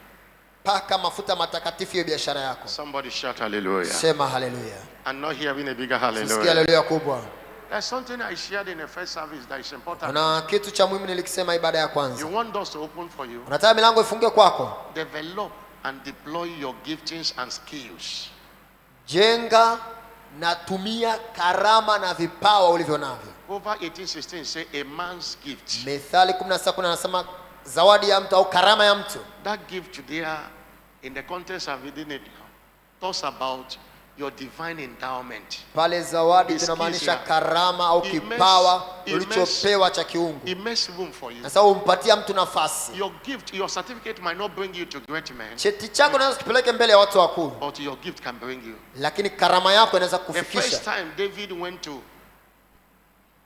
paka mafuta matakatifu hiyo biashara yako. Somebody shout hallelujah. Sema haleluya. I'm not hearing a bigger Sikia hallelujah. haleluya kubwa. There's something I shared in the first service that is important. Kuna kitu cha muhimu nilikisema ibada ya kwanza. You want doors to open for you. Unataka milango ifungue kwako? Develop and deploy your giftings and skills. Jenga na tumia karama na vipawa ulivyo navyo. Over 18:16 say a man's gift. Methali 16:10 anasema zawadi ya mtu au karama ya mtu. That gift there, in the context of reading it, talks about your divine endowment. Pale zawadi His tunamaanisha skills, karama au It kipawa makes- ulichopewa cha kiungu. It makes room for you. Sasa umpatia mtu nafasi. Your gift, your certificate might not bring you to great men, Cheti chako unaweza kipeleke mbele ya watu wakuu, but your gift can bring you. lakini karama yako inaweza The kufikisha. first time David went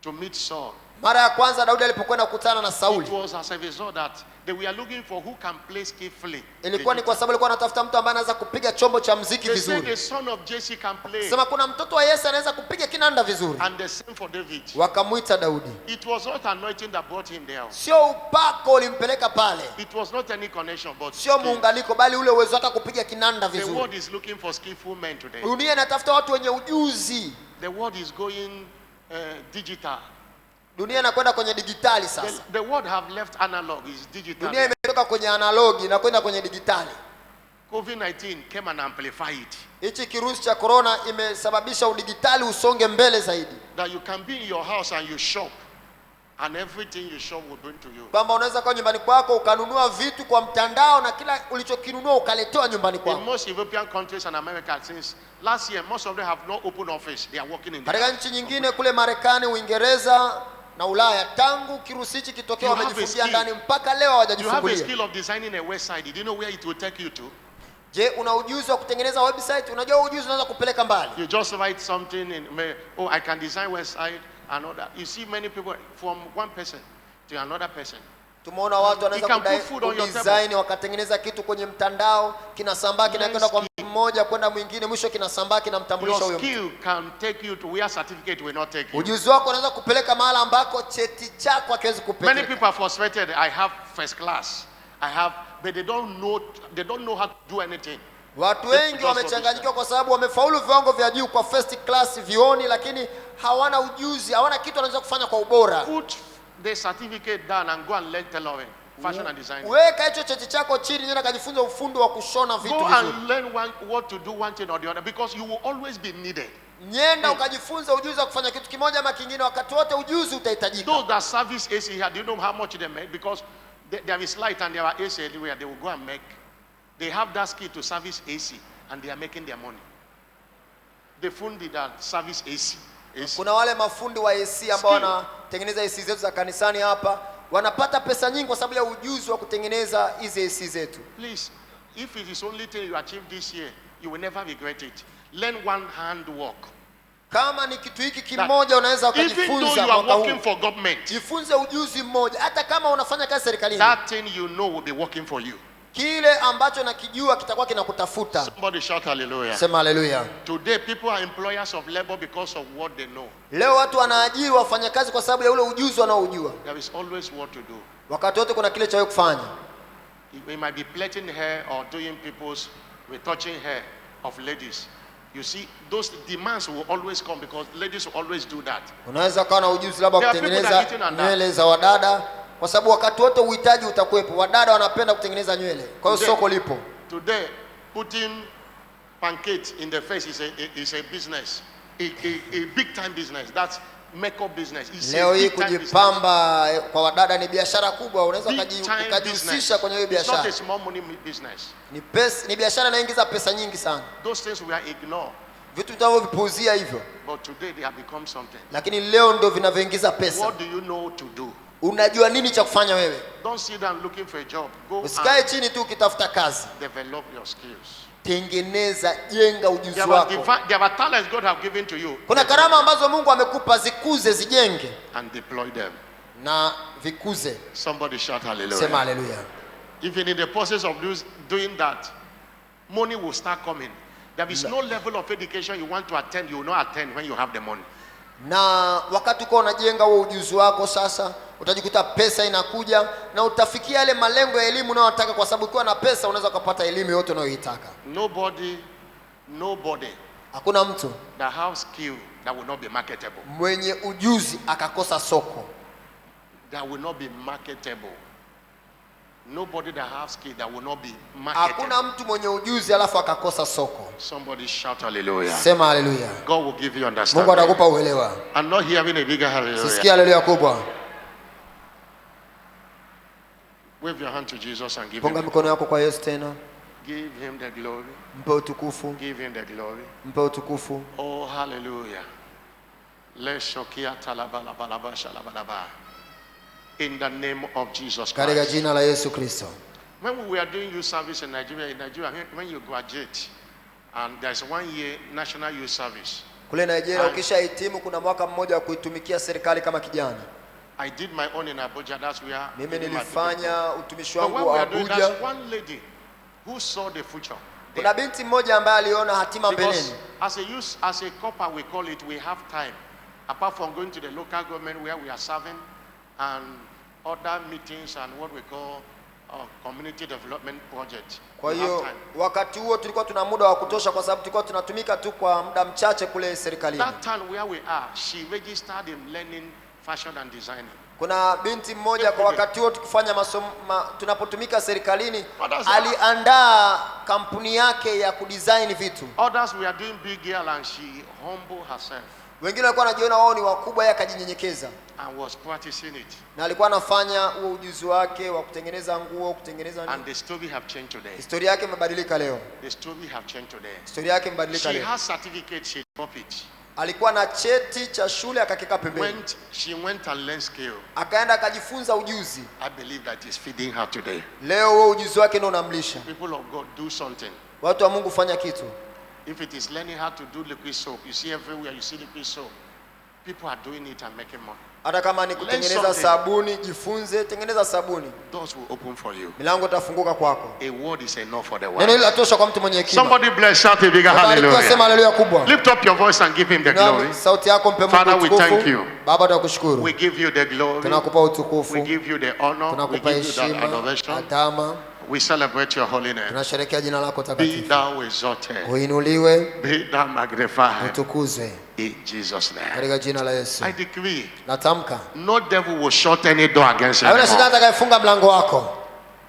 to meet Saul, Mara ya kwanza Daudi alipokwenda kukutana na it Sauli, was as a result that they were looking for who can play skillfully. ilikuwa ni kwa sababu alikuwa anatafuta mtu ambaye anaweza kupiga chombo cha muziki They said vizuri. the son of Jesse can play, Sema kuna mtoto wa Yese anaweza kupiga kinanda vizuri. and the same for David. Wakamuita Daudi. It was not anointing that brought him there. Sio upako ulimpeleka pale, It was not any connection, but sio skill. muunganiko, bali ule uwezo wake kupiga kinanda The vizuri. world is looking for skillful men today. Dunia inatafuta watu wenye ujuzi. The world is going digital. Dunia inakwenda kwenye digitali sasa. The world have left analog, is digital. Dunia imetoka kwenye analogi na kwenda kwenye digitali. COVID-19 came and amplified it. Hichi kirusi cha corona imesababisha udigitali usonge mbele zaidi. That you can be in your house and you shop, and everything you shop will bring to you. Kwamba unaweza kwa nyumbani kwako ukanunua vitu kwa mtandao na kila ulichokinunua ukaletewa nyumbani In kwako. most European countries and America, since last year, most of them have no open office. They are working in Katika the nchi nyingine kule Marekani, Uingereza na Ulaya, tangu kirusi hichi kitokea You have a wamejifungia skill. ndani mpaka leo You have a hawajajifungulia. skill of designing a website. Do you know where it will take you to? Je, una ujuzi wa kutengeneza website? Unajua ujuzi unaweza kupeleka mbali. You just write something in, I can design website and all that. You see many people from one person to another person. Tumeona watu wanaweza You can kudai put food on your design wakatengeneza kitu kwenye mtandao, kinasambaa kinakwenda kwa mtu mmoja kwenda mwingine, mwisho kinasambaa kinamtambulisha Your huyo mtu. skill can take you to where certificate will not take you. Ujuzi wako unaweza kupeleka mahali ambako cheti chako hakiwezi Many kupeleka. people are frustrated. I have first class. But they don't know how to do anything. Watu wengi wamechanganyikiwa kwa sababu wamefaulu viwango vya juu kwa first class vioni, lakini hawana ujuzi, hawana kitu wanaweza kufanya kwa ubora. Put the certificate down and go and learn tailoring, fashion and design. Weka hicho cheti chako chini, nenda kajifunza ufundi wa kushona vitu Go vizuri. and learn what to do one thing or the other, because you will always be needed. Nyenda ukajifunza ujuzi wa kufanya kitu kimoja ama kingine, wakati wote ujuzi utahitajika. Those that service AC here, do you know how much they make? Because there is light and there are AC everywhere. They will go and make. They have that skill to service AC, and they are making their money. They funded that service AC. Kuna wale mafundi wa AC ambao wanatengeneza AC zetu za kanisani hapa, wanapata pesa nyingi kwa sababu ya ujuzi wa kutengeneza hizi AC zetu. Please, if it is only thing you achieve this year, you will never regret it. Learn one hand work. Kama ni kitu hiki kimoja unaweza Even though ukajifunza you are mwaka working huu, for government, jifunze ujuzi mmoja, hata kama unafanya kazi serikalini. that thing you know will be working for you. Kile ambacho nakijua kitakuwa kinakutafuta. Somebody shout hallelujah. Sema haleluya. Today, people are employers of labor because of what they know. Leo watu wanaajiri wafanyakazi kwa sababu ya ule ujuzi wanaojua. There is always what to do. Wakati wote kuna kile cha wewe kufanya. We might be plaiting hair or doing people's retouching hair of ladies. You see, those demands will always come because ladies will always do that. Unaweza kuwa na ujuzi labda There are people that kutengeneza are eating on that. nywele za wadada, kwa sababu wakati wote uhitaji utakuwepo. Wadada wanapenda kutengeneza nywele, kwa hiyo soko lipo. Today, putting pancakes in the face is a business, a big time business. That's makeup business. It's Leo a hii big time business. kujipamba kwa wadada ni biashara kubwa. Unaweza Big time business. ukajihusisha kwenye hiyo It's not a biashara. small money business. Ni biashara inaingiza pesa nyingi sana. Those things we are ignored, Vitu tunavyovipuuzia hivyo, but today they have become something. lakini leo ndio vinavyoingiza pesa. What do you know to do? Unajua nini cha kufanya wewe? Don't sit down looking for a job. Go Usikae and chini tu ukitafuta kazi. develop your skills. Tengeneza, jenga ujuzi There wako. are talents God have given to you. Kuna karama ambazo Mungu amekupa, zikuze, zijenge And deploy them. na vikuze. Somebody shout hallelujah. Sema haleluya. Even in the process of doing that, money will start coming. There is no level of education you want to attend, you will not attend when you have the money. Na wakati uko unajenga huo ujuzi wako sasa, utajikuta pesa inakuja na utafikia yale malengo ya elimu unayotaka, kwa sababu ukiwa na pesa unaweza kupata elimu yote unayoitaka. Nobody Hakuna mtu that has skill that will not be marketable. mwenye ujuzi akakosa soko. That will not be marketable. Nobody that has skill that will not be marketable. Hakuna mtu mwenye ujuzi alafu akakosa soko. Somebody shout hallelujah. Sema haleluya. God will give you Mungu understanding. atakupa uelewa. I'm not hearing a bigger hallelujah. Sisikia haleluya kubwa. Wave your hand to Jesus and give Punga him, mikono yako kwa Yesu tena. give him the glory. Mpe utukufu. Give him the glory. Mpe utukufu. Oh, hallelujah. Leshokia talabalabalaba shalabalaba. In the name of Jesus Katika Christ. jina la Yesu Kristo. When we were doing youth service in Nigeria, when you graduate, and there's 1 year national youth service, Kule Nigeria Aye. ukishahitimu kuna mwaka mmoja wa kuitumikia serikali kama kijana. I did my own in Abuja. That's where Mimi I did my nilifanya utumishi But when wangu we wa are doing, Abuja. there's one lady who saw the future. Kuna binti mmoja ambaye aliona hatima Because mbeleni. as a couple, we call it, we have time. Apart from going to the local government where we are serving and other meetings and what we call community development project. Kwa We have hiyo time. wakati huo tulikuwa tuna muda wa kutosha, kwa sababu tulikuwa tunatumika tu kwa muda mchache kule serikalini. That time where we are, she registered in learning fashion and designing. Kuna binti mmoja kwa wakati huo tukifanya masomo tunapotumika serikalini, Others- aliandaa kampuni yake ya kudesign vitu. Others were doing big girl and she humbled herself Wengine walikuwa wanajiona wao ni wakubwa, yeye akajinyenyekeza and was practicing it. na alikuwa anafanya huo ujuzi wake wa kutengeneza nguo, kutengeneza And nini. the story have changed today. Historia yake imebadilika leo. The story have changed today. Historia yake imebadilika She leo. has certificate, she dropped it. Alikuwa na cheti cha shule akakika pembeni. She went and learned skill. Akaenda akajifunza ujuzi. I believe that is feeding her today. Leo huo ujuzi wake ndio unamlisha. People of God, do something. Watu wa Mungu, fanya kitu. If it is learning how to do liquid soap, you see everywhere you see liquid soap. People are doing it and making money. Hata kama ni kutengeneza something. sabuni, jifunze, tengeneza sabuni. Doors will open for you. Milango itafunguka kwako. A word is enough for the Neno hili wise. latosha kwa mtu mwenye hekima. Somebody bless, shout a bigger Barikiwa, sema hallelujah. haleluya kubwa. Lift up your voice and give him the glory. Inua sauti yako, mpe Mungu Father, we utukufu. thank you. Baba, tunakushukuru. We give you the glory. Tunakupa utukufu. We give you the honor. We Tunakupa give you the heshima, adoration. adama. We celebrate your holy name. Tunasherehekea jina lako Be takatifu. thou exalted. Uinuliwe, Be thou magnified. utukuzwe In Jesus' name. katika jina la Yesu. I decree, Natamka, no devil will shut any door against you hauna shetani anymore. atakayefunga mlango wako.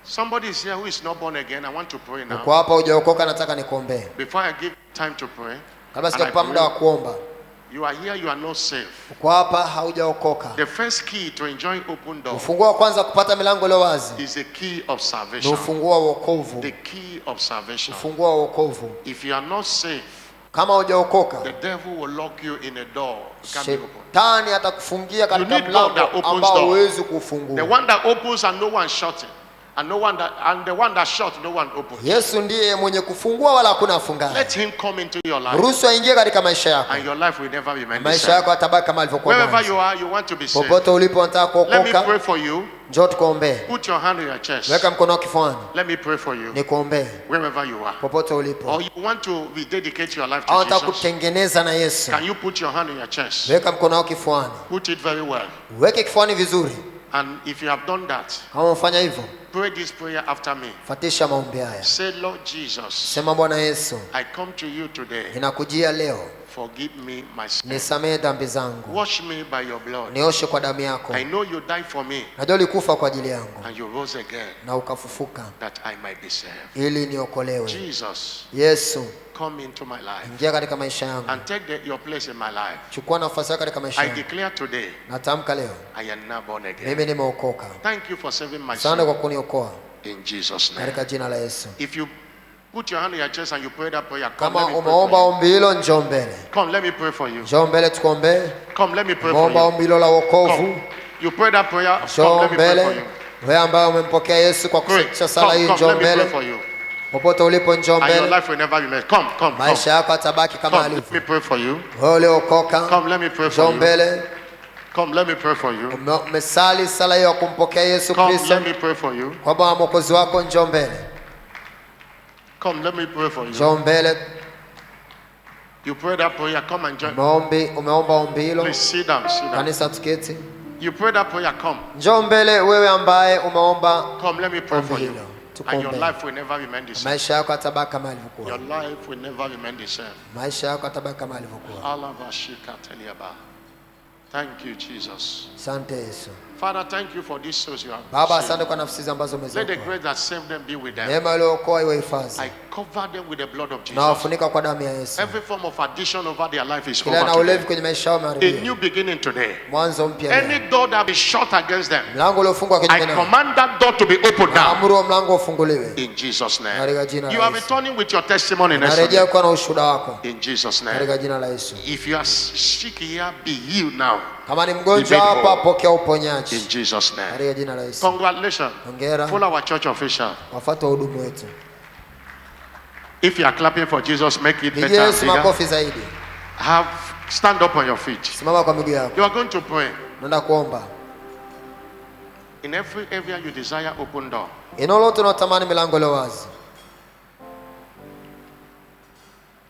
Somebody is here who is not born again. I want to pray now. Uko hapa hujaokoka, nataka nikuombee. Before I give time to pray, Kabla and I sijakupa muda wa pray, kuomba. you are here, you are not safe. Uko hapa haujaokoka. The first key to enjoy open door Ufunguo wa kwanza kupata milango iliyo wazi is the key of ni salvation. ufunguo wa wokovu. The key of salvation. Ufunguo wa wokovu. If you are not safe, Kama hujaokoka, the devil will lock you in a door. It can't be opened. shetani atakufungia katika need God that mlango opens ambao door. huwezi The kufungua. one that opens and no one shuts it. And the one that shuts, no one opens. Yesu ndiye mwenye kufungua wala hakuna afungaye. Let him come into your life, Ruhusu aingie katika maisha yako. and your life will never remain the Maisha same. yako yatabaki kama alivyokuwa Wherever mwanzo. you are, you want to be saved. Popote ulipo unataka Let me kuokoka, pray for you. njoo tukuombee. Put your hand on your chest. Weka mkono wako kifuani, Let me pray for you. nikuombee. Wherever you are. Popote ulipo. Or you want to rededicate your life Au to unataka Jesus. kutengeneza na Yesu. Can you put your hand on your chest? Weka mkono wako kifuani. Put it very well. Weke kifuani vizuri. And if you have done that, Kama umefanya hivyo, pray this prayer after me. fuatisha maombi haya. Say, Lord Jesus, Sema, Bwana Yesu, I come to you today. ninakujia leo, Forgive me my sin. nisamehe dhambi zangu, Wash me by your blood. nioshe kwa damu yako. I know you died for me Najua ulikufa kwa ajili yangu and you rose again na ukafufuka that I might be saved. ili niokolewe. Jesus, Yesu, come into my life ingia katika maisha yangu, and take your place in my life. chukua nafasi yako katika maisha I yangu. declare today, Natamka leo, I am now born again. mimi nimeokoka. Thank you for saving my Asante soul kwa kuniokoa in Jesus' name. katika jina la Yesu. If you put your hand on your chest and you pray that prayer, come, Kama let me pray umeomba for you. ombi hilo, njoo mbele. Come, let me pray for you. Njoo mbele tukuombee. Come, let me pray for Umeomba you. ombi hilo la wokovu, Come. You pray that prayer. Come, njoo let me pray for mbele. you. Wewe ambaye umempokea Yesu kwa Pray. kusitisha sala hii, Come, njoo let me pray mbele. for you. Popote ulipo, njoo And your mbele. life will never be less. Come. Maisha yako atabaki kama Come, let me alivyo. pray for you. Wewe uliokoka, Come, let me pray for njoo you. mbele. Come, let me pray for you. Umesali sala hiyo ya kumpokea Yesu Come, Kristo let me pray for you. kwa Bwana Mwokozi wako, njoo mbele. Come, let me pray for you. Njoo mbele. You pray that prayer. Come and join. Umeomba ombi hilo. Please sit down. Sit down. Kanisa tuketi. You pray that prayer. Come. Njoo mbele wewe ambaye umeomba Come, let me pray ombi for you. hilo. And your Tukuombee. life will never remain the same. Maisha yako atabaki kama Your alivyokuwa. life will never remain the same. Maisha yako atabaki kama alivyokuwa. Alavashika teliaba. Thank you, Jesus. Asante Yesu. Father, thank you for these souls you have Baba, saved. asante kwa nafsi ambazo Let the umeziokoa. grace that saved them be with them. Neema iliyookoa iwe hifadhi. I cover them with the blood of Na Jesus. wafunika kwa damu ya Yesu. Every form of addiction over their life is Kila na over ulevi today. kwenye maisha yao A umeharibia. new beginning today. Mwanzo mpya Any leo. door that is shut against them, Mlango uliofungwa I kinyume nao. command that door to be opened now. Naamuru wa mlango ufunguliwe. In Jesus' name. Katika jina la You are Yesu. returning with your testimony next Narejea Sunday. kuwa na ushuhuda wako. In Jesus' name. Katika jina la Yesu. If you are sick here, be healed now. Kama ni mgonjwa Be made hapa, whole. pokea uponyaji. In Jesus' name. Katika jina la Yesu. Congratulations. Hongera. Follow our church official. Wafuate wahudumu wetu. If you are clapping for Jesus, make it Pigia better and Yesu bigger. makofi zaidi. Stand up on your feet. Simama kwa miguu yako. You are going to pray. Naenda kuomba. In every area you desire, open door. Eneo lote unatamani milango leo wazi.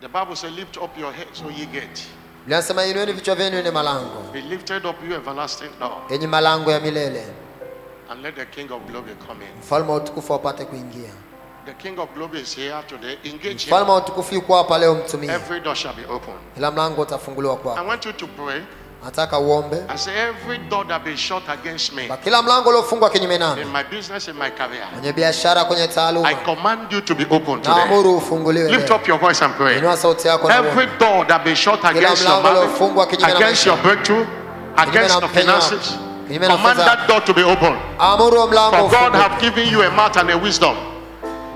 The Bible says, lift up your head, so ye gate. Linasema inueni vichwa vyenu yenye malango. Be lifted up, you everlasting door. Yenye malango ya milele. And let the King of Glory come in. Mfalme wa utukufu apate kuingia. The King of Glory is here today. Engage Mfalme him. wa utukufu yuko hapa leo, mtumie. Every door shall be open. Kila mlango utafunguliwa I kwako. want you to pray. Nataka uombe. I say, every door that be shut against me, Kwa kila mlango uliofungwa kinyume nami, in my business, in my career, kwenye biashara, kwenye I taaluma, command you to be open today. naamuru ufunguliwe Lift leo. up your voice and pray. Inua sauti yako na Every uombe. door that be shut against your mlango uliofungwa marriage, kinyume na against maisha, your breakthrough, against na your mpenyo wako, finances, kinyume na command fedha that door to be open. Amuru mlango For God ufunguliwe. have given you a mouth and a wisdom,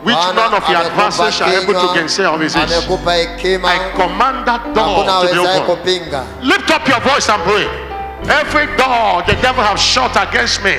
which Bwana none of your amekupa adversaries shall able to kinywa, gainsay or resist. amekupa hekima, I command that door hakuna to be awezaye open. kupinga. Lift up your voice and pray. Every door the devil have shut against me,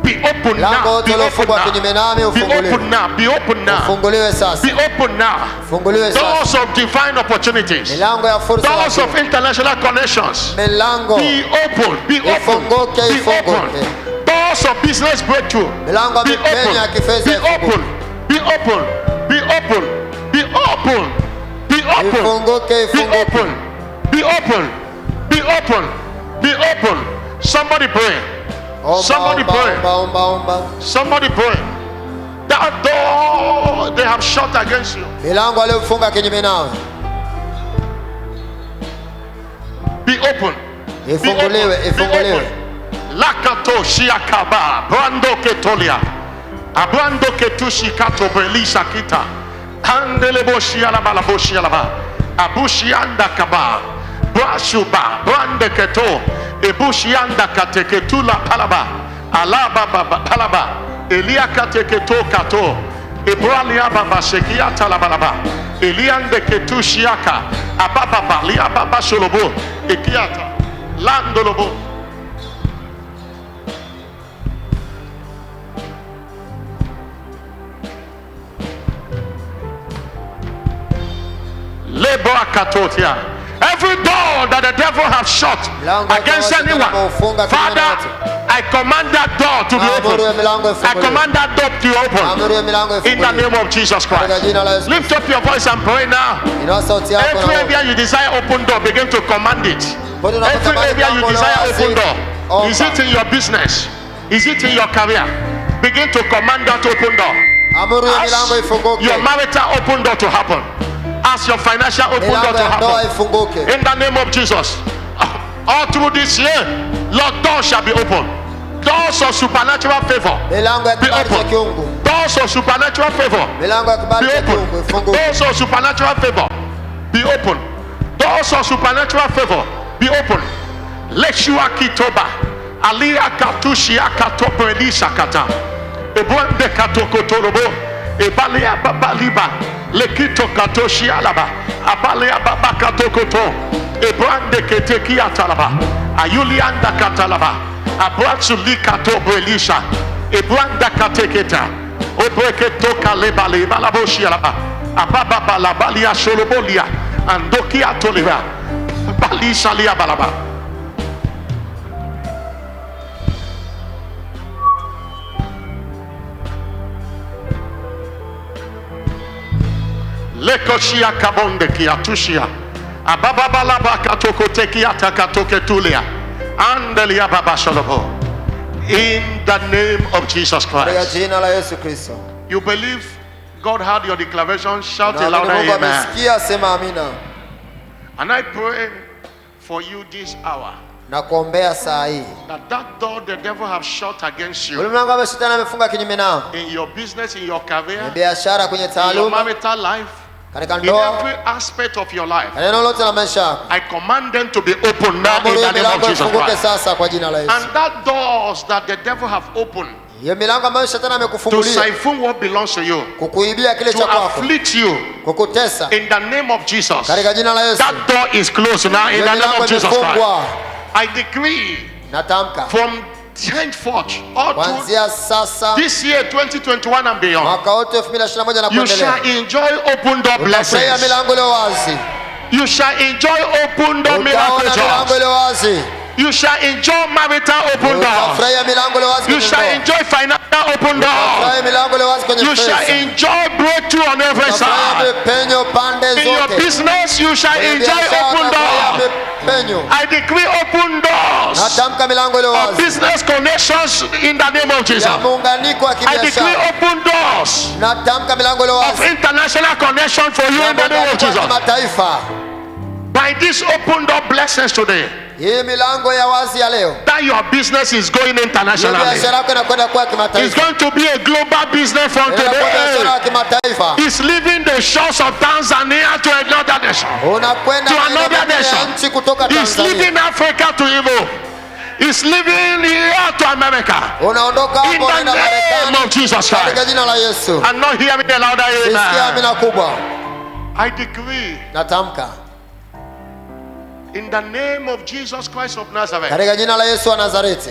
be open Mlango now. wote Be open uliofungwa kinyume nami now. Be ufunguliwe. open now. Be open now. Ufunguliwe sasa. Be open now. Ufunguliwe sasa. Doors of divine opportunities. Milango ya fursa. Doors of international connections. Milango. Be open. Be open. Ifunguke, Be ifunguke. open. Doors of business breakthrough. Milango ya Be mipenyo ya open. kifedha Be ifunguke. open. Be open. Be open. Be open. Be open. Ifunguke, Be ifunguke. open. Be open. Be open. Be open. Somebody pray. Omba, Somebody omba, pray. omba, omba, omba. Somebody pray. That door they have shut against you. Milango aliyofunga kinyume nawe Be open. Be ifunguliwe, open. Be ifunguliwe. open. Lakato shiakaba brando ketolia abrando ketushi kato belisa kita handele boshi alaba la boshi alaba abushi anda kaba brashuba brande keto ebushi anda kateketula palaba alaba baba palaba elia kateketo kato ebralia baba shekia talabalaba eliande ketushiaka ababa balia baba sholobo ekiata landolobo. Every door that the devil has shut against anyone, Father, I command that door to be open. I command that door to be open in the name of Jesus Christ. Lift up your voice and pray now. Every area you desire open door, begin to command it. Every area you desire open door. Is it in your business? Is it in your career? Begin to command that open door. Amuru ya milango Ask ifunguke. your marital open door to happen. Ask your financial open door Milango to ya ndoa happen. ifunguke. In the name of Jesus. All through this year, Lord, doors shall be open. Doors of supernatural favor Milango ya be kibali cha open. kiungu. Doors of supernatural favor Milango ya be kibali cha kiungu open. ifunguke. Doors of supernatural favor be open. Doors of supernatural favor be open. Leshua kitoba. Alia katushi akatopo elisa kata. Ebwande katokotorobo. Ebalia babaliba. Lekito katoshi alaba. Abalia babakatokoto. Ebrande keteki atalaba. Ayulianda katalaba. Abratsuli katobo elisha. Ebranda kateketa. Obreketo kalebale balaboshi alaba. Ababa balabalia sholobolia. Andoki atoliba. Balisha lia balaba. Lekoshia kabonde kiatushia. Abababalaba katoko teki atakatoke tulia. Andelia baba sholobo. In the name of Jesus Katika Christ. jina la Yesu Kristo. You believe God heard your declaration? Shout a Naamini louder Mungu amen. amesikia, sema amina. And I pray for you this hour Na kuombea saa hii. that door the devil have shut against you Ule mlango ambao shetani amefunga kinyume nao. in your business, in your Kwenye career, biashara, kwenye in your taaluma, marital life, katika in ndoa, every aspect of your life. eneo lote la maisha yako. I command them to be open now in Amuru the hiyo name of milango Jesus ifunguke Christ. sasa kwa jina la Yesu. And that doors that the devil have opened Hiyo milango ambayo shetani to amekufungulia siphon what belongs to you, kukuibia kile to cha kwako, afflict you, kukutesa, in the name of Jesus, katika jina la Yesu. that door is closed now in Hiyo the name milango of Jesus Christ. imefungwa. I decree Natamka from henceforth all through kuanzia sasa this year 2021 and beyond, mwaka wote 2021 na you shall kuendelea, enjoy open door utafurahia blessings. milango iliyo wazi. You shall enjoy open door miracle Utaona milango jobs. iliyo wazi. You shall enjoy marital open doors. Utafurahia milango iliyo wazi You kwenye shall ndoa. enjoy financial open doors. Utafurahia milango iliyo wazi kwenye You shall pesa. enjoy breakthrough on every Utafurahia side. mipenyo pande In your zote. business, you shall Kwenye enjoy biashara open utafurahia doors. mipenyo. I decree open doors Natamka milango iliyo of wazi business connections in the name of Jesus. ya muunganiko wa I decree kibiashara. open doors Natamka milango iliyo of wazi international connection for you ya in the name of muunganiko wa Jesus. kimataifa. By this open door blessings today, Hii milango ya wazi ya leo, that your business is going hiyo internationally. biashara yako inakwenda kuwa It's kimataifa. going to be a global business from Inakuwa biashara today. ya kimataifa. It's leaving the shores of Tanzania to another nation. Unakwenda To maeneo another mengine ya nation. nchi kutoka It's Tanzania. leaving Africa to Europe. It's leaving here to America. Unaondoka In hapo the unaenda name Marekani of Jesus katika Christ. jina la Yesu. And not hear me the louder Sisikia amen. amina kubwa. I decree Natamka in the name of Jesus Christ of Nazareth, katika jina la Yesu wa Nazareti,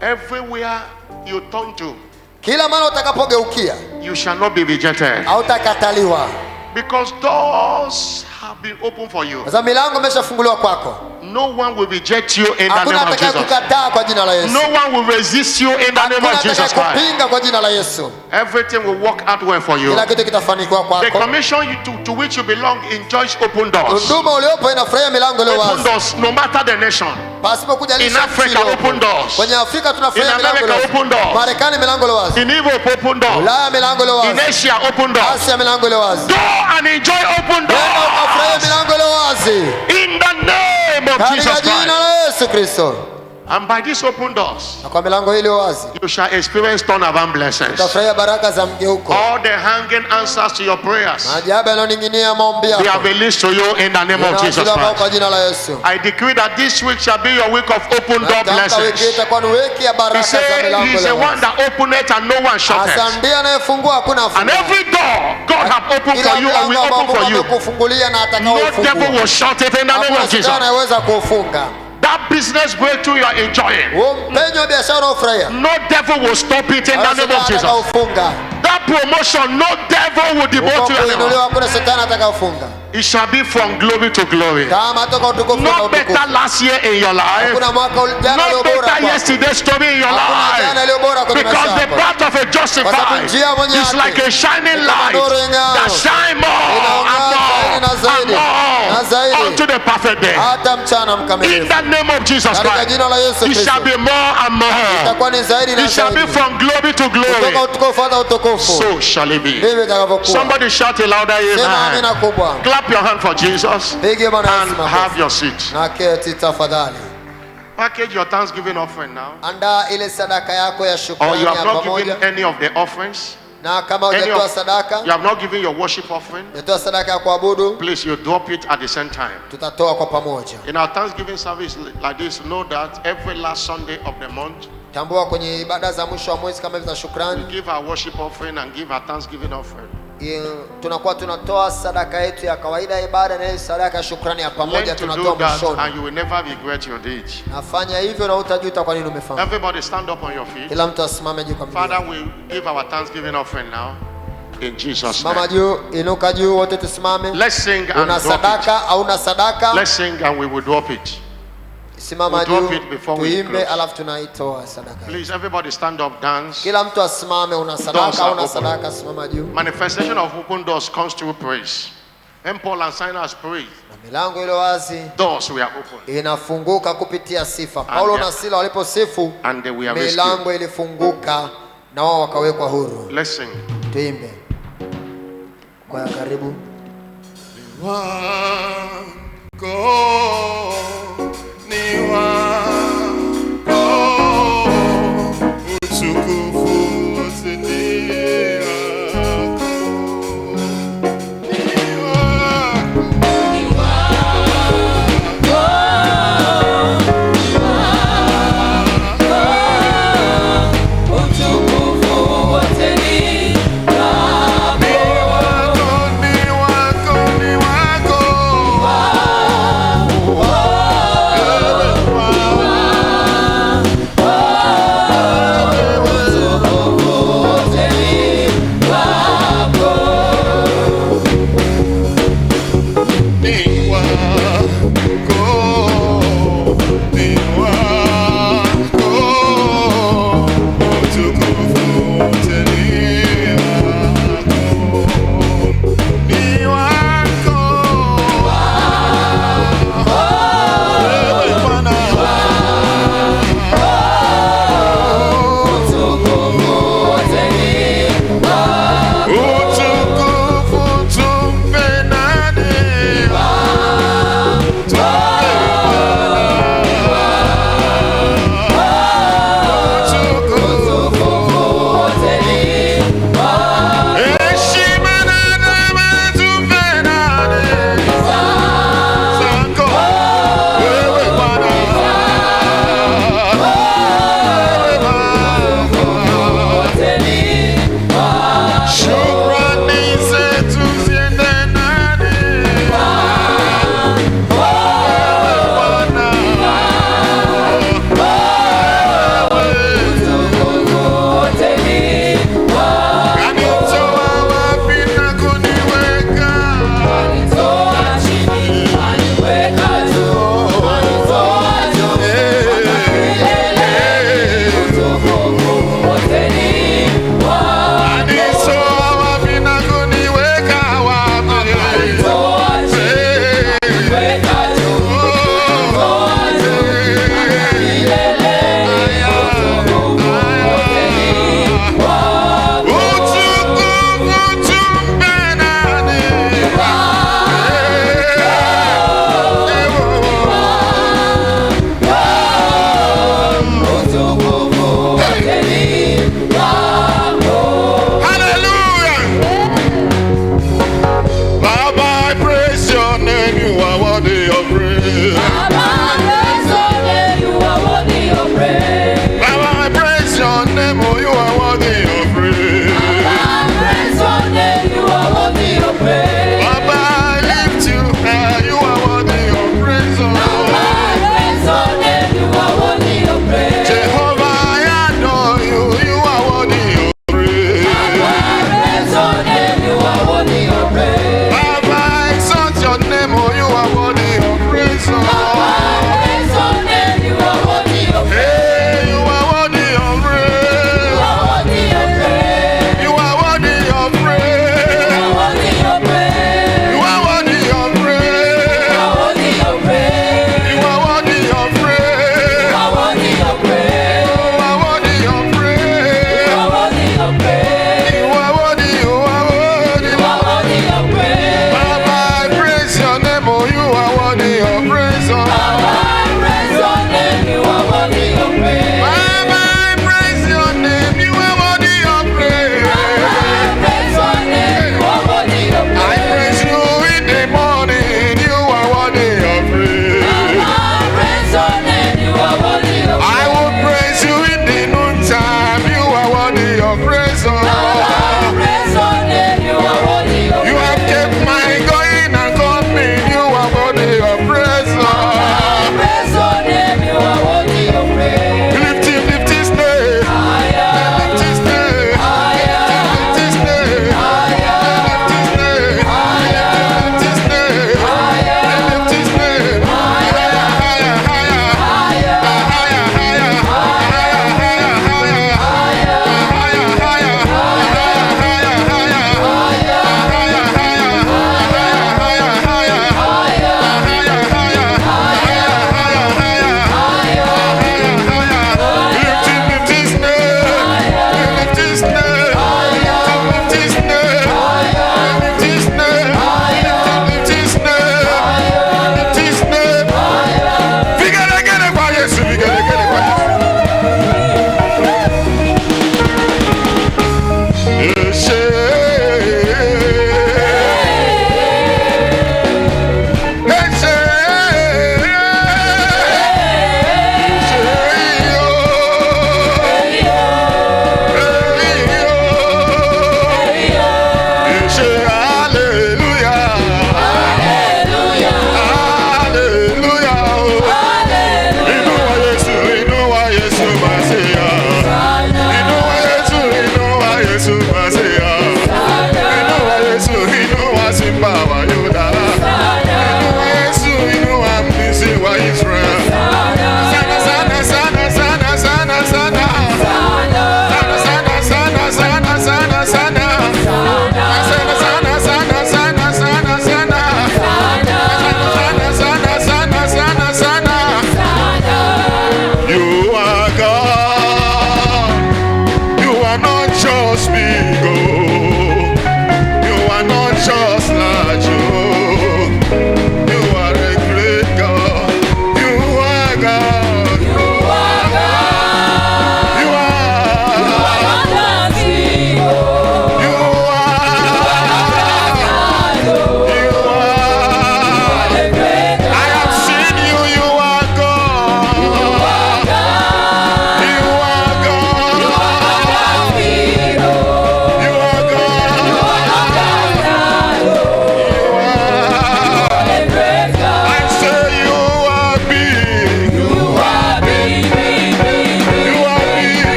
everywhere you turn to, kila mara utakapogeukia you shall not be rejected. hautakataliwa, Because doors have been opened for you. kwa sababu milango imeshafunguliwa kwako. No one will reject you in the Hakuna name of atakaye Jesus. kukataa kwa jina la Yesu. No one will resist you in the name Hakuna of Jesus atakaye Christ. kupinga kwa jina la Yesu. Everything will work out well for you. Kila kitu kitafanikiwa The kwako. commission to which you belong enjoys open doors. Huduma uliopo inafurahia milango iliyo Open wazi. doors, no matter the nation. Pasipo In kujalisha Africa, nchi iliyopo. open doors. Kwenye Afrika tunafurahia In milango America, iliyo open wazi. doors. Marekani milango iliyo wazi. In Europe, open doors. Ulaya milango iliyo In wazi. Asia, open doors. Asia milango iliyo wazi. Go and enjoy open Nenda ukafurahia doors. milango iliyo wazi. In the name of Jesus Katika jina Christ. la Yesu Kristo. And by these open doors, Na kwa milango hii iliyo wazi you shall experience turnaround blessings. utafurahia baraka za mgeuko. All the hanging answers to your prayers, Maajabu yanayoning'inia maombi they yako. are released to you in the name of Jesus Yanaachiliwa kwako Christ. kwa jina la Yesu. I decree that this week shall be your week of open door Natamka wiki hii blessings. itakuwa ni wiki ya He baraka za said milango he's the iliyo one wazi. that openeth and no one shuteth. Hasa ndiye anayefungua, hakuna And afungua. every door God have opened Kila for you and mlango will ambao open for Mungu you, amekufungulia na no devil atakaofungua. will shut it in the name Hakuna of Jesus. shetani anayeweza kuufunga. That business breakthrough you are enjoying, Huo mpenyo wa biashara unaofurahia. no devil will stop it in the name of Jesus. Atakaofunga. That promotion, no devil will demote you anymore. Kuinuliwa, hakuna shetani atakaofunga. It shall be from glory to glory. Kama toka utukufu na Not better utukufu. last year in your life. Hakuna mwaka jana Not ulio bora better kwako. yesterday's story in your Hakuna jana life. iliyo bora kwenye maisha Because the yako. path of a Kwa sababu justified njia mwenye is haki like a shining ni kama light nuru ing'aayo. that shine more and Inaong'aa more zaidi na and zaidi. more unto the perfect day. Hata mchana In mkamilifu. the name of Jesus Katika Christ, jina la Yesu it shall Kristo. be more and more. Itakuwa ni zaidi na It shall be zaidi. from glory to Kutoka glory. utukufu hata utukufu. So shall it be. Ndivyo itakavyokuwa. Somebody shout a louder Sema amen. amina kubwa. Clap your hand for Jesus Pige Bwana Yesu and makofi. have your seat. Na keti tafadhali. Package your Thanksgiving offering now. Andaa ile sadaka yako ya Or shukrani you have ya not given pamoja. any of the offerings. Na kama Any hujatoa of, sadaka, you have not given your worship offering. hujatoa sadaka ya kuabudu, Please, you drop it at the same time. tutatoa kwa pamoja. In our Thanksgiving service like this, know that every last Sunday of the month, Tambua kwenye ibada za mwisho wa mwezi kama hivi za we shukrani, give our worship offering and give our Thanksgiving offering. tunakuwa tunatoa sadaka yetu ya kawaida ya ibada na ile sadaka ya shukrani ya pamoja Learn to tunatoa do that mwishoni. and you will never regret your deed. Nafanya hivyo na utajuta kwa nini umefanya. Everybody stand up on your feet. Kila mtu asimame juu kwa miguu. Father, we give our Thanksgiving offering now. In Jesus' Mama name. juu, inuka juu, wote tusimame. Let's sing and Una drop it. sadaka au una sadaka? Let's sing and we will drop it. Simama We'll drop juu, it before we tuimbe close. alafu tunaitoa sadaka. Please, everybody stand up, dance. Kila mtu asimame. Una Doors sadaka are au una open. sadaka? Simama juu. Manifestation of open doors comes through praise. When Paul and Silas prayed, Na milango ile wazi doors were open inafunguka kupitia sifa. Paulo na Sila waliposifu, and they were rescued. milango ilifunguka na wao wakawekwa huru. Let's sing. Tuimbe kwa karibu. Oh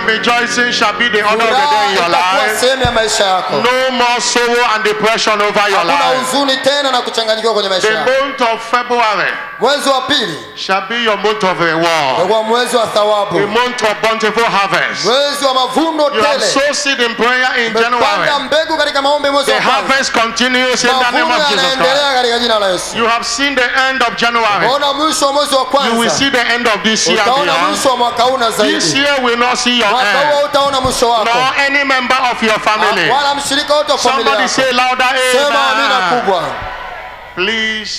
and rejoicing shall be the order of the day in your itakuwa life. sehemu ya maisha yako. No more sorrow and depression over your Hakuna life. huzuni tena na kuchanganyikiwa kwenye maisha The yako. month of February Mwezi wa pili shall be your month of reward. utakuwa mwezi wa A thawabu, month of bountiful harvest. mwezi wa mavuno You have tele. sowed seed in prayer in Umepanda January. mbegu katika maombi mwezi The wa kwanza. harvest continues in the name Mavuno of Jesus Christ. yanaendelea katika jina la Yesu. You have seen the end of January. Unaona mwisho wa mwezi wa You will kwanza. see the end of this year. Utaona mwisho wa mwaka huu na This zaidi. year will not see your Mwaka end. huu utaona mwisho wako. Nor any member of your family. Wala mshirika wote wa familia Somebody yako. say louder, Sema amina amen. kubwa. Please